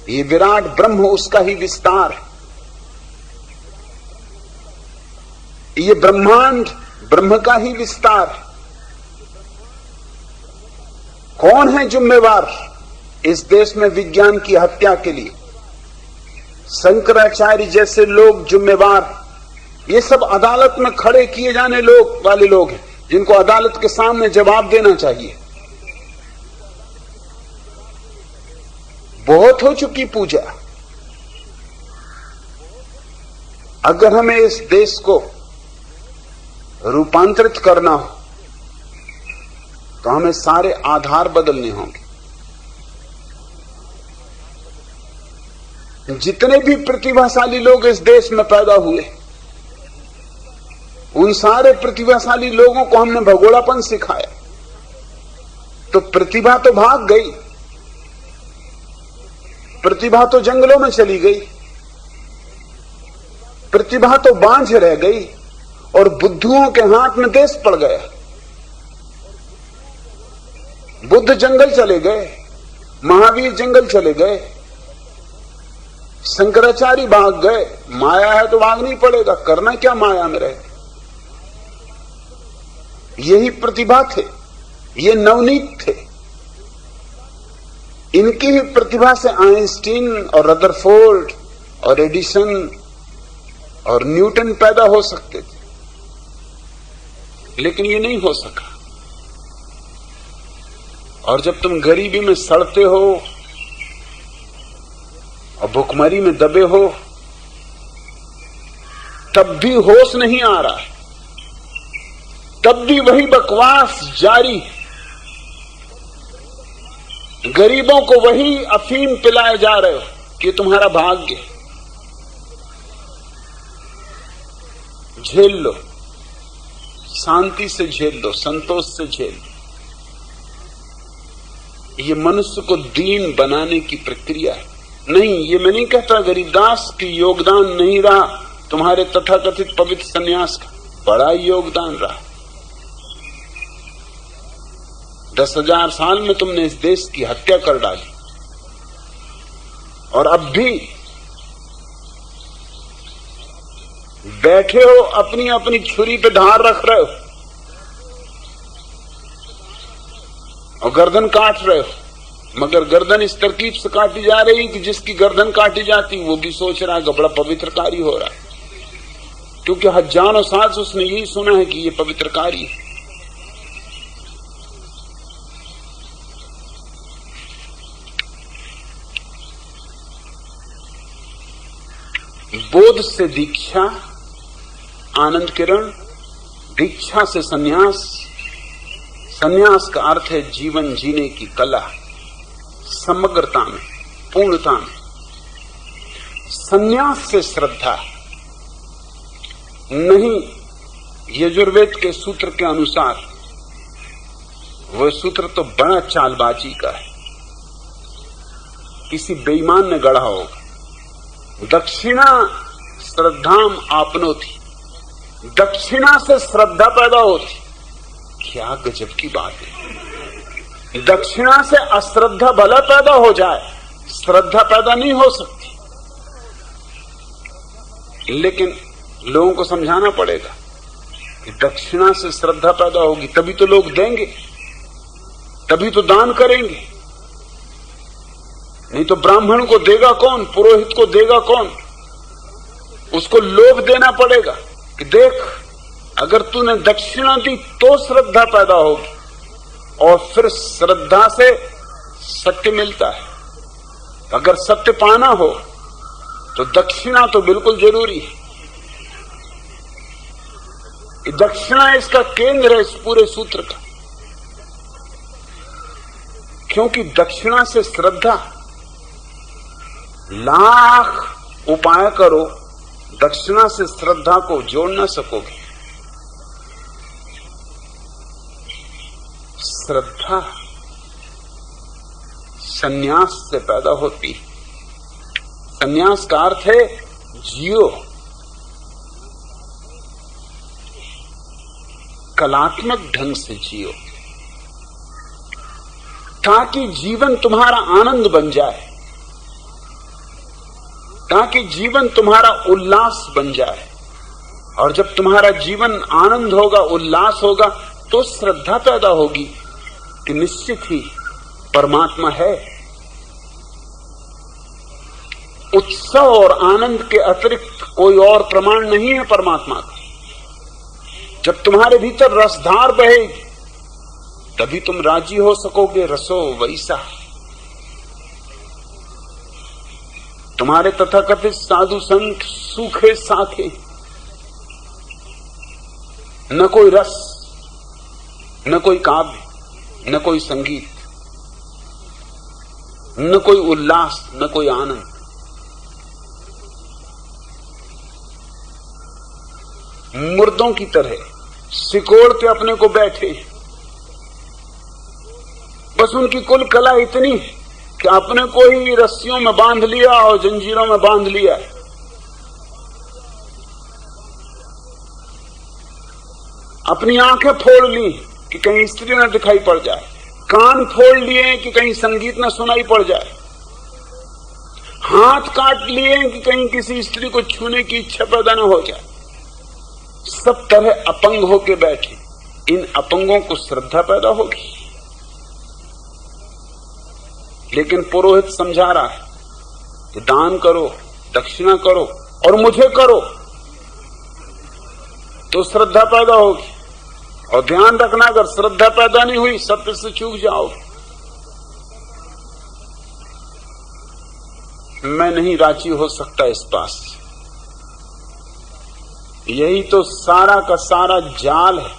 ये विराट ब्रह्म उसका ही विस्तार है। ये ब्रह्मांड ब्रह्म का ही विस्तार है। कौन है जिम्मेवार इस देश में विज्ञान की हत्या के लिए? शंकराचार्य जैसे लोग जिम्मेवार। ये सब अदालत में खड़े किए जाने वाले लोग हैं, जिनको अदालत के सामने जवाब देना चाहिए। बहुत हो चुकी पूजा। अगर हमें इस देश को रूपांतरित करना हो तो हमें सारे आधार बदलने होंगे। जितने भी प्रतिभाशाली लोग इस देश में पैदा हुए, उन सारे प्रतिभाशाली लोगों को हमने भगोड़ापन सिखाया। तो प्रतिभा तो भाग गई, प्रतिभा तो जंगलों में चली गई, प्रतिभा तो बांझ रह गई और बुद्धुओं के हाथ में देश पड़ गया। बुद्ध जंगल चले गए, महावीर जंगल चले गए, शंकराचार्य भाग गए। माया है तो भागना ही पड़ेगा, करना क्या माया में रहे। यही प्रतिभा थे, ये नवनीत थे। इनकी ही प्रतिभा से आइंस्टीन और रदरफोर्ड और एडिसन और न्यूटन पैदा हो सकते थे, लेकिन ये नहीं हो सका। और जब तुम गरीबी में सड़ते हो और भुखमरी में दबे हो, तब भी होश नहीं आ रहा है, तब भी वही बकवास जारी। गरीबों को वही अफीम पिलाए जा रहे हो कि तुम्हारा भाग्य। झेल लो, शांति से झेल लो, संतोष से झेल लो। ये मनुष्य को दीन बनाने की प्रक्रिया है। नहीं, ये मैं नहीं कहता गरीबदास की योगदान नहीं रहा, तुम्हारे तथाकथित पवित्र सन्यास का बड़ा योगदान रहा। 10,000 साल में तुमने इस देश की हत्या कर डाली और अब भी बैठे हो, अपनी अपनी छुरी पे धार रख रहे हो और गर्दन काट रहे हो, मगर गर्दन इस तरकीब से काटी जा रही कि जिसकी गर्दन काटी जाती वो भी सोच रहा है कि बड़ा पवित्र कार्य हो रहा है, क्योंकि हजारों साल से उसने यही सुना है कि ये पवित्र कार्य है। बोध से दीक्षा, आनंद किरण, दीक्षा से सन्यास, सन्यास का अर्थ है जीवन जीने की कला, समग्रता में, पूर्णता में। सन्यास से श्रद्धा नहीं, यजुर्वेद के सूत्र के अनुसार वह सूत्र तो बड़ा चालबाजी का है, किसी बेईमान ने गढ़ा होगा। दक्षिणा श्रद्धाम आपनोति, दक्षिणा से श्रद्धा पैदा होती। क्या गजब की बात है, दक्षिणा से अश्रद्धा भला पैदा हो जाए, श्रद्धा पैदा नहीं हो सकती। लेकिन लोगों को समझाना पड़ेगा कि दक्षिणा से श्रद्धा पैदा होगी, तभी तो लोग देंगे, तभी तो दान करेंगे। नहीं तो ब्राह्मण को देगा कौन, पुरोहित को देगा कौन? उसको लोभ देना पड़ेगा कि देख, अगर तूने दक्षिणा दी तो श्रद्धा पैदा होगी, और फिर श्रद्धा से सत्य मिलता है। अगर सत्य पाना हो तो दक्षिणा तो बिल्कुल जरूरी है। दक्षिणा इसका केंद्र है इस पूरे सूत्र का, क्योंकि दक्षिणा से श्रद्धा, लाख उपाय करो, दक्षिणा से श्रद्धा को जोड़ न सकोगे। श्रद्धा सन्यास से पैदा होती है। सन्यास का अर्थ है जियो, कलात्मक ढंग से जियो, ताकि जीवन तुम्हारा आनंद बन जाए, ताकि जीवन तुम्हारा उल्लास बन जाए। और जब तुम्हारा जीवन आनंद होगा, उल्लास होगा, तो श्रद्धा पैदा होगी कि निश्चित ही परमात्मा है। उत्सव और आनंद के अतिरिक्त कोई और प्रमाण नहीं है परमात्मा का। जब तुम्हारे भीतर रसधार बहेगी, तभी तुम राजी हो सकोगे। रसो वैसा, तुम्हारे तथाकथित साधु संत सूखे साखे, न कोई रस, न कोई काव्य, न कोई संगीत, न कोई उल्लास, न कोई आनंद। मुर्दों की तरह सिकोड़ के अपने को बैठे, बस उनकी कुल कला इतनी है कि अपने को ही रस्सियों में बांध लिया और जंजीरों में बांध लिया। अपनी आंखें फोड़ ली कि कहीं स्त्री न दिखाई पड़ जाए, कान फोड़ लिए कि कहीं संगीत न सुनाई पड़ जाए, हाथ काट लिए कि कहीं किसी स्त्री को छूने की इच्छा पैदा न हो जाए। सब तरह अपंग होके बैठे। इन अपंगों को श्रद्धा पैदा होगी। लेकिन पुरोहित समझा रहा है कि दान करो, दक्षिणा करो और मुझे करो तो श्रद्धा पैदा होगी। और ध्यान रखना, अगर श्रद्धा पैदा नहीं हुई, सत्य से चूक जाओगे। मैं नहीं राजी हो सकता इस बात से। यही तो सारा का सारा जाल है,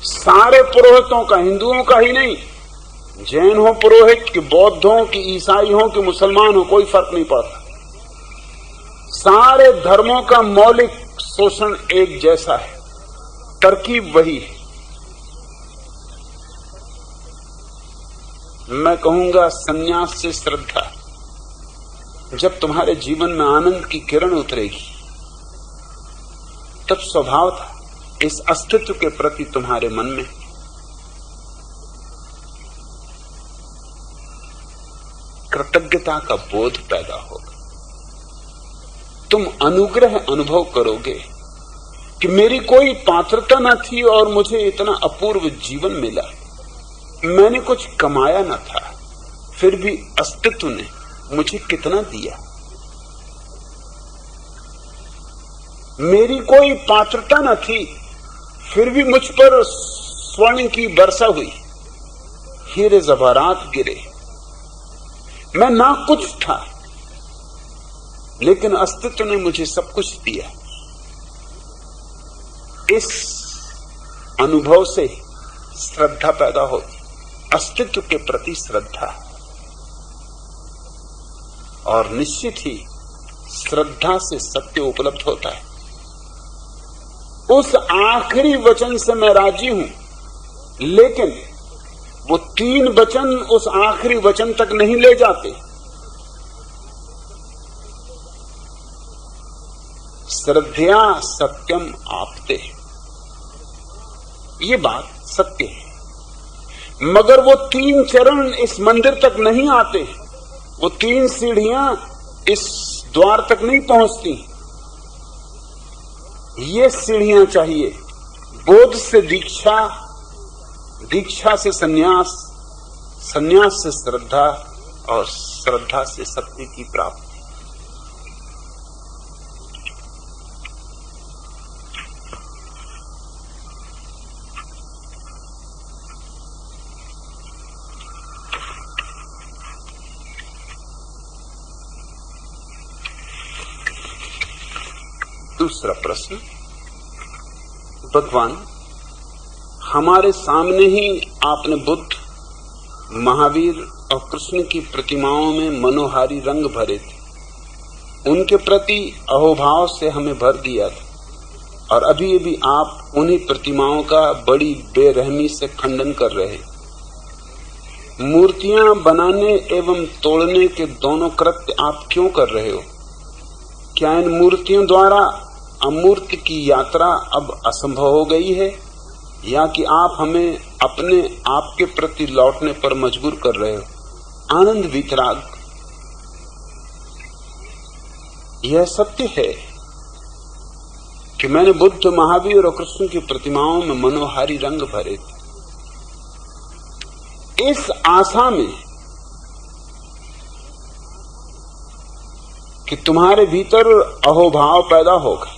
सारे पुरोहितों का, हिंदुओं का ही नहीं, जैन हो पुरोहित कि बौद्ध हो कि ईसाई हो कि मुसलमान हो, कोई फर्क नहीं पड़ता। सारे धर्मों का मौलिक शोषण एक जैसा है, तरकीब वही है। मैं कहूंगा संन्यास से श्रद्धा। जब तुम्हारे जीवन में आनंद की किरण उतरेगी, तब स्वभाव था इस अस्तित्व के प्रति तुम्हारे मन में कृतज्ञता का बोध पैदा होगा। तुम अनुग्रह अनुभव करोगे कि मेरी कोई पात्रता न थी और मुझे इतना अपूर्व जीवन मिला। मैंने कुछ कमाया न था, फिर भी अस्तित्व ने मुझे कितना दिया। मेरी कोई पात्रता न थी, फिर भी मुझ पर स्वर्ण की वर्षा हुई, हीरे जवाहरात गिरे। मैं ना कुछ था, लेकिन अस्तित्व ने मुझे सब कुछ दिया। इस अनुभव से श्रद्धा पैदा होती, अस्तित्व के प्रति श्रद्धा। और निश्चित ही श्रद्धा से सत्य उपलब्ध होता है। उस आखिरी वचन से मैं राजी हूं, लेकिन वो 3 वचन उस आखिरी वचन तक नहीं ले जाते। श्रद्धया सत्यम आपते, ये बात सत्य है। मगर वो 3 चरण इस मंदिर तक नहीं आते, वो 3 सीढ़ियां इस द्वार तक नहीं पहुंचती। ये सीढ़ियां चाहिए, बोध से दीक्षा, दीक्षा से सन्यास, सन्यास से श्रद्धा और श्रद्धा से सत्य की प्राप्ति। दूसरा प्रश्न, भगवान, हमारे सामने ही आपने बुद्ध, महावीर और कृष्ण की प्रतिमाओं में मनोहारी रंग भरे थे। उनके प्रति अहोभाव से हमें भर दिया था और अभी अभी आप उन्हीं प्रतिमाओं का बड़ी बेरहमी से खंडन कर रहे हैं। मूर्तियां बनाने एवं तोड़ने के दोनों कृत्य आप क्यों कर रहे हो? क्या इन मूर्तियों द्वारा अमूर्त की यात्रा अब असंभव हो गई है, या कि आप हमें अपने आप के प्रति लौटने पर मजबूर कर रहे हो? आनंद वितराग, यह सत्य है कि मैंने बुद्ध, महावीर और कृष्ण की प्रतिमाओं में मनोहारी रंग भरे थे, इस आशा में कि तुम्हारे भीतर अहोभाव पैदा होगा।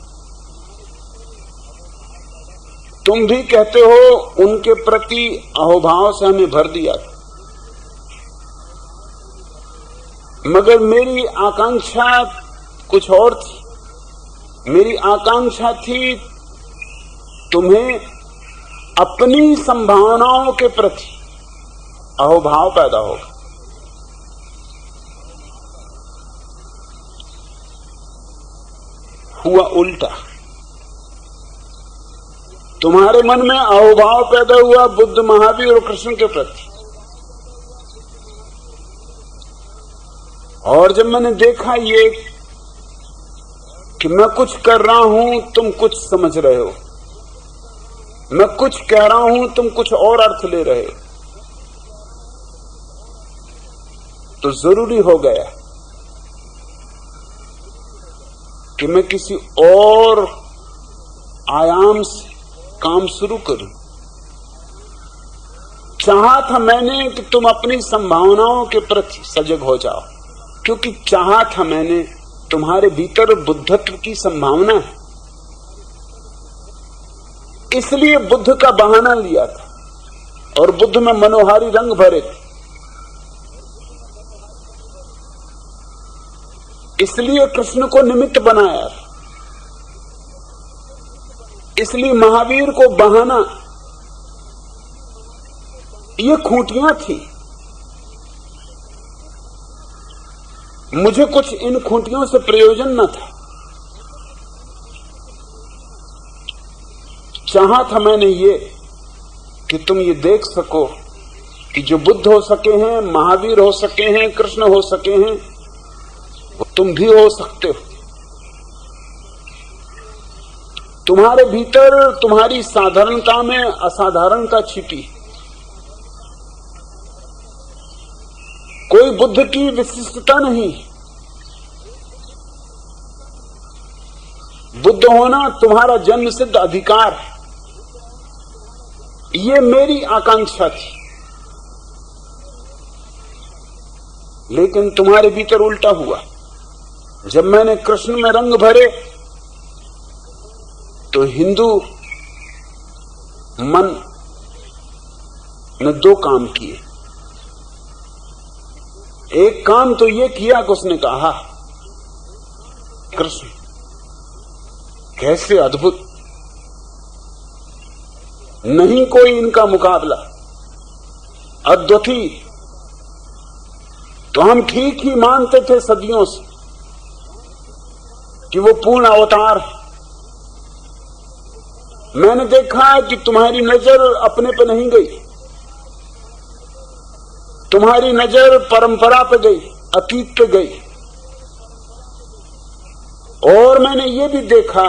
तुम भी कहते हो उनके प्रति अहोभाव से हमें भर दिया, मगर मेरी आकांक्षा कुछ और थी। मेरी आकांक्षा थी तुम्हें अपनी संभावनाओं के प्रति अहोभाव पैदा होगा। हुआ उल्टा, तुम्हारे मन में अहोभाव पैदा हुआ बुद्ध, महावीर और कृष्ण के प्रति। और जब मैंने देखा ये कि मैं कुछ कर रहा हूं, तुम कुछ समझ रहे हो, मैं कुछ कह रहा हूं, तुम कुछ और अर्थ ले रहे हो, तो जरूरी हो गया कि मैं किसी और आयाम से काम शुरू करूं। चाहा था मैंने कि तुम अपनी संभावनाओं के प्रति सजग हो जाओ, क्योंकि चाहा था मैंने तुम्हारे भीतर बुद्धत्व की संभावना है, इसलिए बुद्ध का बहाना लिया था और बुद्ध में मनोहारी रंग भरे थे। इसलिए कृष्ण को निमित्त बनाया, इसलिए महावीर को बहाना। ये खूंटियां थी, मुझे कुछ इन खूंटियों से प्रयोजन न था। चाहा था मैंने ये कि तुम ये देख सको कि जो बुद्ध हो सके हैं, महावीर हो सके हैं, कृष्ण हो सके हैं, वो तुम भी हो सकते हो। तुम्हारे भीतर तुम्हारी साधारणता में असाधारणता छिपी, कोई बुद्ध की विशिष्टता नहीं। बुद्ध होना तुम्हारा जन्म सिद्ध अधिकार है। ये मेरी आकांक्षा थी, लेकिन तुम्हारे भीतर उल्टा हुआ। जब मैंने कृष्ण में रंग भरे तो हिंदू मन ने दो काम किए। एक काम तो यह किया कि उसने कहा कृष्ण कैसे अद्भुत, नहीं कोई इनका मुकाबला, अद्वितीय। तो हम ठीक ही मानते थे सदियों से कि वो पूर्ण अवतार है। मैंने देखा कि तुम्हारी नजर अपने पे नहीं गई, तुम्हारी नजर परंपरा पे गई, अतीत पे गई। और मैंने ये भी देखा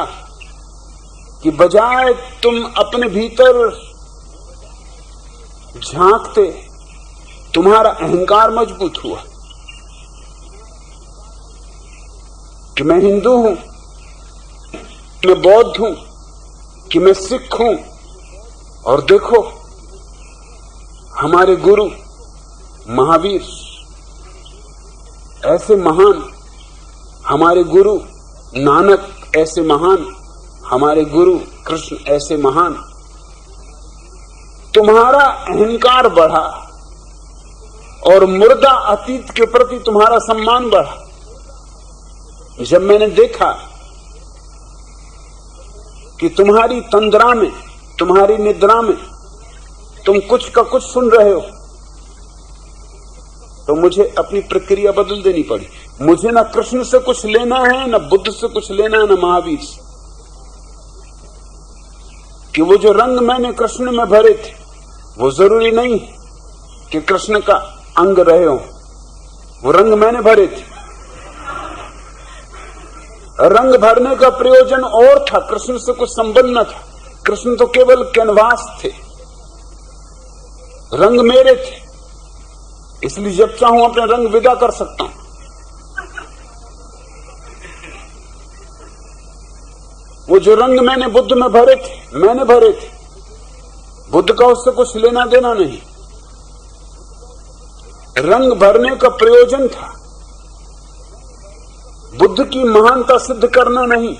कि बजाय तुम अपने भीतर झांकते, तुम्हारा अहंकार मजबूत हुआ कि मैं हिंदू हूं, मैं बौद्ध हूं, कि मैं सिख हूं। और देखो हमारे गुरु महावीर ऐसे महान, हमारे गुरु नानक ऐसे महान, हमारे गुरु कृष्ण ऐसे महान। तुम्हारा अहंकार बढ़ा और मुर्दा अतीत के प्रति तुम्हारा सम्मान बढ़ा। जब मैंने देखा कि तुम्हारी तंद्रा में, तुम्हारी निद्रा में तुम कुछ का कुछ सुन रहे हो, तो मुझे अपनी प्रक्रिया बदल देनी पड़ी। मुझे न कृष्ण से कुछ लेना है, न बुद्ध से कुछ लेना है, न महावीर से। कि वो जो रंग मैंने कृष्ण में भरे थे, वो जरूरी नहीं कि कृष्ण का अंग रहे हो। वो रंग मैंने भरे थे, रंग भरने का प्रयोजन और था, कृष्ण से कुछ संबंध न था। कृष्ण तो केवल कैनवास थे, रंग मेरे थे। इसलिए जब चाहूं अपने रंग विदा कर सकता हूं। वो जो रंग मैंने बुद्ध में भरे थे, मैंने भरे थे, बुद्ध का उससे कुछ लेना देना नहीं। रंग भरने का प्रयोजन था बुद्ध की महानता सिद्ध करना नहीं,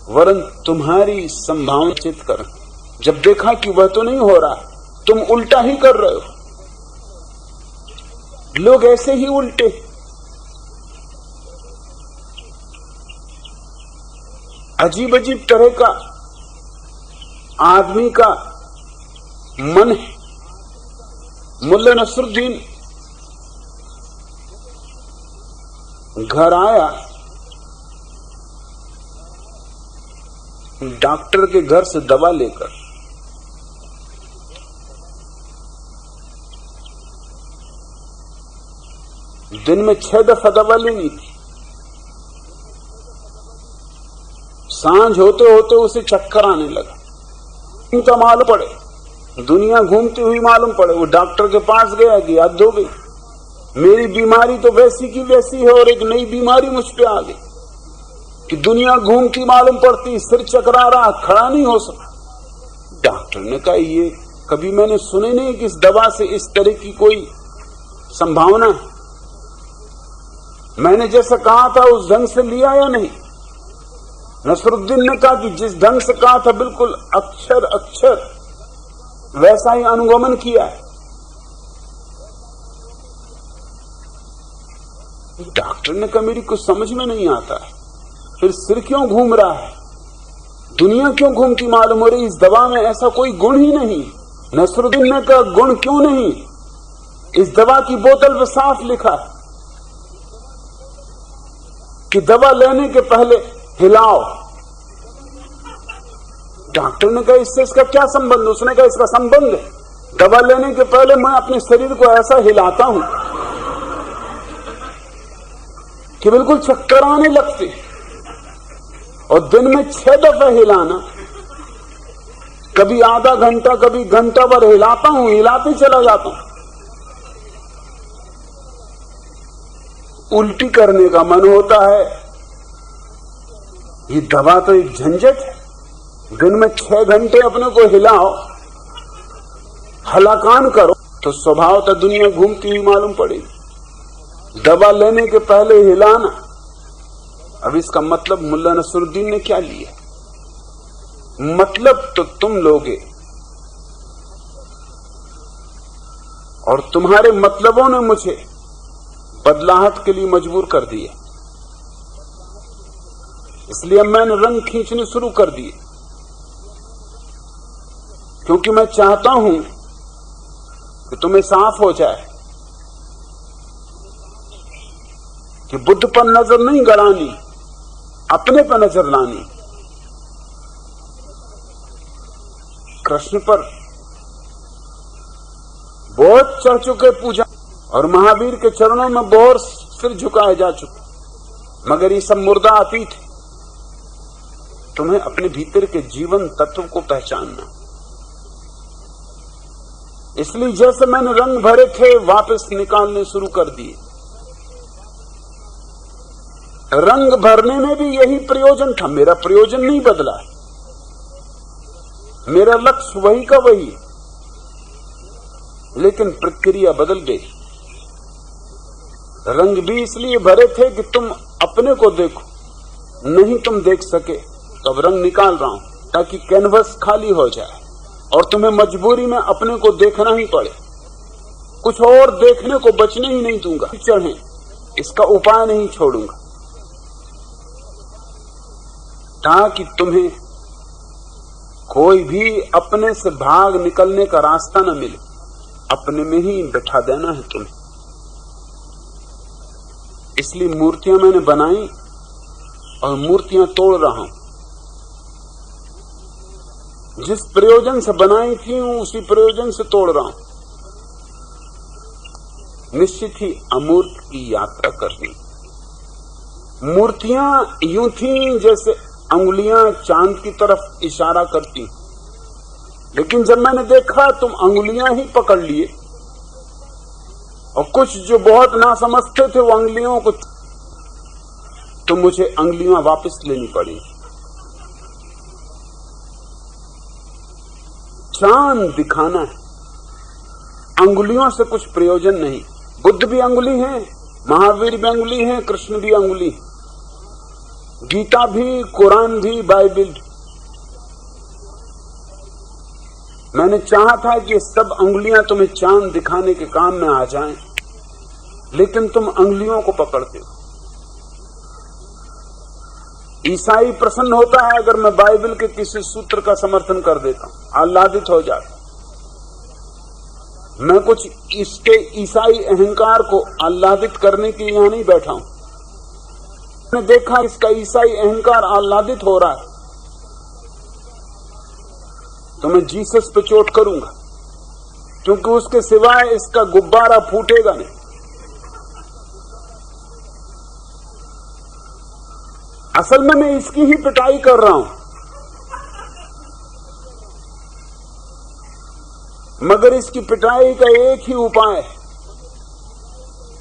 वरन तुम्हारी संभावना चित कर। जब देखा कि वह तो नहीं हो रहा, तुम उल्टा ही कर रहे हो। लोग ऐसे ही उल्टे, अजीब अजीब तरह का आदमी का मन है। मुल्ला नसरुद्दीन घर आया, डॉक्टर के घर से दवा लेकर। दिन में 6 दफा दवा लेनी थी। सांझ होते होते उसे चक्कर आने लगा। तो मालूम पड़े, दुनिया घूमती हुई मालूम पड़े। वो डॉक्टर के पास गया कि हद हो गई, मेरी बीमारी तो वैसी की वैसी है और एक नई बीमारी मुझ पे आ गई कि दुनिया घूमती मालूम पड़ती, सिर चकरा रहा, खड़ा नहीं हो सका। डॉक्टर ने कहा ये कभी मैंने सुने नहीं कि इस दवा से इस तरह की कोई संभावना है। मैंने जैसा कहा था उस ढंग से लिया या नहीं? नसरुद्दीन ने कहा कि जिस ढंग से कहा था बिल्कुल अक्षर अक्षर वैसा ही अनुगमन किया है। डॉक्टर ने कहा मेरी कुछ समझ में नहीं आता है, फिर सिर क्यों घूम रहा है, दुनिया क्यों घूमती मालूम हो रही, इस दवा में ऐसा कोई गुण ही नहीं। नसरुद्दीन ने कहा गुण क्यों नहीं, इस दवा की बोतल पर साफ लिखा है कि दवा लेने के पहले हिलाओ। डॉक्टर ने कहा इससे इसका क्या संबंध? उसने कहा इसका संबंध है, दवा लेने के पहले मैं अपने शरीर को ऐसा हिलाता हूं कि बिल्कुल चक्कर आने लगते, और दिन में 6 दफा हिलाना, कभी आधा घंटा कभी घंटा भर हिलाता हूं, हिलाते चला जाता हूं। उल्टी करने का मन होता है। ये दवा तो एक झंझट है। दिन में 6 घंटे अपने को हिलाओ, हलाकान करो तो स्वभावतः दुनिया घूमती हुई मालूम पड़ेगी। दवा लेने के पहले हिलाना, अब इसका मतलब मुल्ला नसरुद्दीन ने क्या लिया? मतलब तो तुम लोगे और तुम्हारे मतलबों ने मुझे बदलाहट के लिए मजबूर कर दिया। इसलिए अब मैंने रंग खींचने शुरू कर दिए, क्योंकि मैं चाहता हूं कि तुम्हें साफ हो जाए कि बुद्ध पर नजर नहीं गड़ानी, अपने पर नजर लानी। कृष्ण पर बहुत चढ़ चुके पूजा और महावीर के चरणों में बहुत सिर झुकाए जा चुके, मगर ये सब मुर्दा अतीत है। तुम्हें अपने भीतर के जीवन तत्व को पहचानना। इसलिए जैसे मैंने रंग भरे थे वापस निकालने शुरू कर दिए। रंग भरने में भी यही प्रयोजन था, मेरा प्रयोजन नहीं बदला, मेरा लक्ष्य वही का वही, लेकिन प्रक्रिया बदल गई। रंग भी इसलिए भरे थे कि तुम अपने को देखो, नहीं तुम देख सके तो अब रंग निकाल रहा हूं ताकि कैनवस खाली हो जाए और तुम्हें मजबूरी में अपने को देखना ही पड़े। कुछ और देखने को बचने ही नहीं दूंगा। चढ़े इसका उपाय नहीं छोड़ूंगा ताकि तुम्हें कोई भी अपने से भाग निकलने का रास्ता न मिले। अपने में ही बैठा देना है तुम्हें। इसलिए मूर्तियां मैंने बनाई और मूर्तियां तोड़ रहा हूं। जिस प्रयोजन से बनाई थी उसी प्रयोजन से तोड़ रहा हूं। निश्चित ही अमूर्त की यात्रा करनी। मूर्तियां यूं थी जैसे अंगुलियां चांद की तरफ इशारा करती, लेकिन जब मैंने देखा तुम अंगुलियां ही पकड़ लिए और कुछ जो बहुत ना समझते थे वो अंगुलियों को, तो मुझे अंगुलियां वापस लेनी पड़ी। चांद दिखाना है, अंगुलियों से कुछ प्रयोजन नहीं। बुद्ध भी अंगुली है, महावीर भी अंगुली है, कृष्ण भी अंगुली है, गीता भी, कुरान भी, बाइबल। मैंने चाहा था कि सब अंगुलियां तुम्हें चांद दिखाने के काम में आ जाएं, लेकिन तुम अंगुलियों को पकड़ते हो। ईसाई प्रसन्न होता है अगर मैं बाइबल के किसी सूत्र का समर्थन कर देता हूं, आह्लादित हो जाता। मैं कुछ इसके ईसाई अहंकार को आह्लादित करने के लिए यहां नहीं बैठा हूं। मैंने देखा इसका ईसाई अहंकार आह्लादित हो रहा है तो मैं जीसस पे चोट करूंगा, क्योंकि उसके सिवाय इसका गुब्बारा फूटेगा नहीं। असल में मैं इसकी ही पिटाई कर रहा हूं, मगर इसकी पिटाई का एक ही उपाय है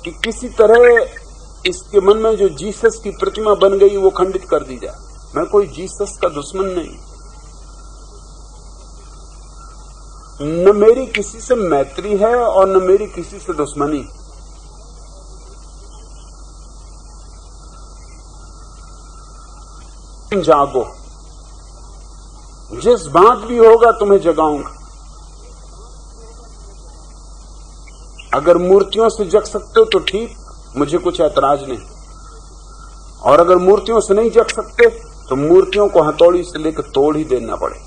कि किसी तरह इसके मन में जो जीसस की प्रतिमा बन गई वो खंडित कर दी जाए। मैं कोई जीसस का दुश्मन नहीं, न मेरी किसी से मैत्री है और न मेरी किसी से दुश्मनी। जागो, जिस बात भी होगा तुम्हें जगाऊंगा। अगर मूर्तियों से जग सकते हो तो ठीक, मुझे कुछ ऐतराज नहीं, और अगर मूर्तियों से नहीं जग सकते तो मूर्तियों को हथौड़ी से लेकर तोड़ ही देना पड़े,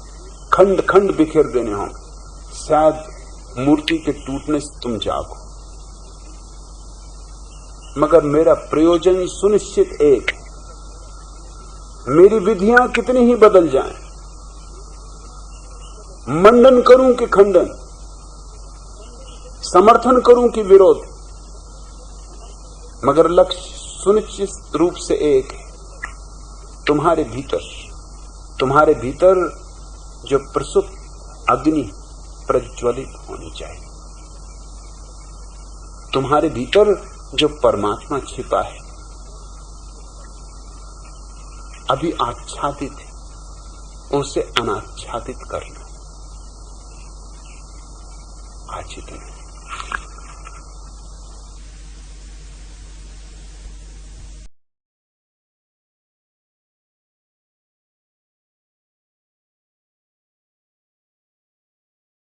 खंड खंड बिखेर देने होंगे। शायद मूर्ति के टूटने से तुम जागो, मगर मेरा प्रयोजन सुनिश्चित एक है। मेरी विधियां कितनी ही बदल जाएं, मंडन करूं कि खंडन, समर्थन करूं कि विरोध, मगर लक्ष्य सुनिश्चित रूप से एक है। तुम्हारे भीतर जो प्रसुप्त अग्नि प्रज्वलित होनी चाहिए। तुम्हारे भीतर जो परमात्मा छिपा है, अभी आच्छादित है, उसे अनाच्छादित करना। आज इतना।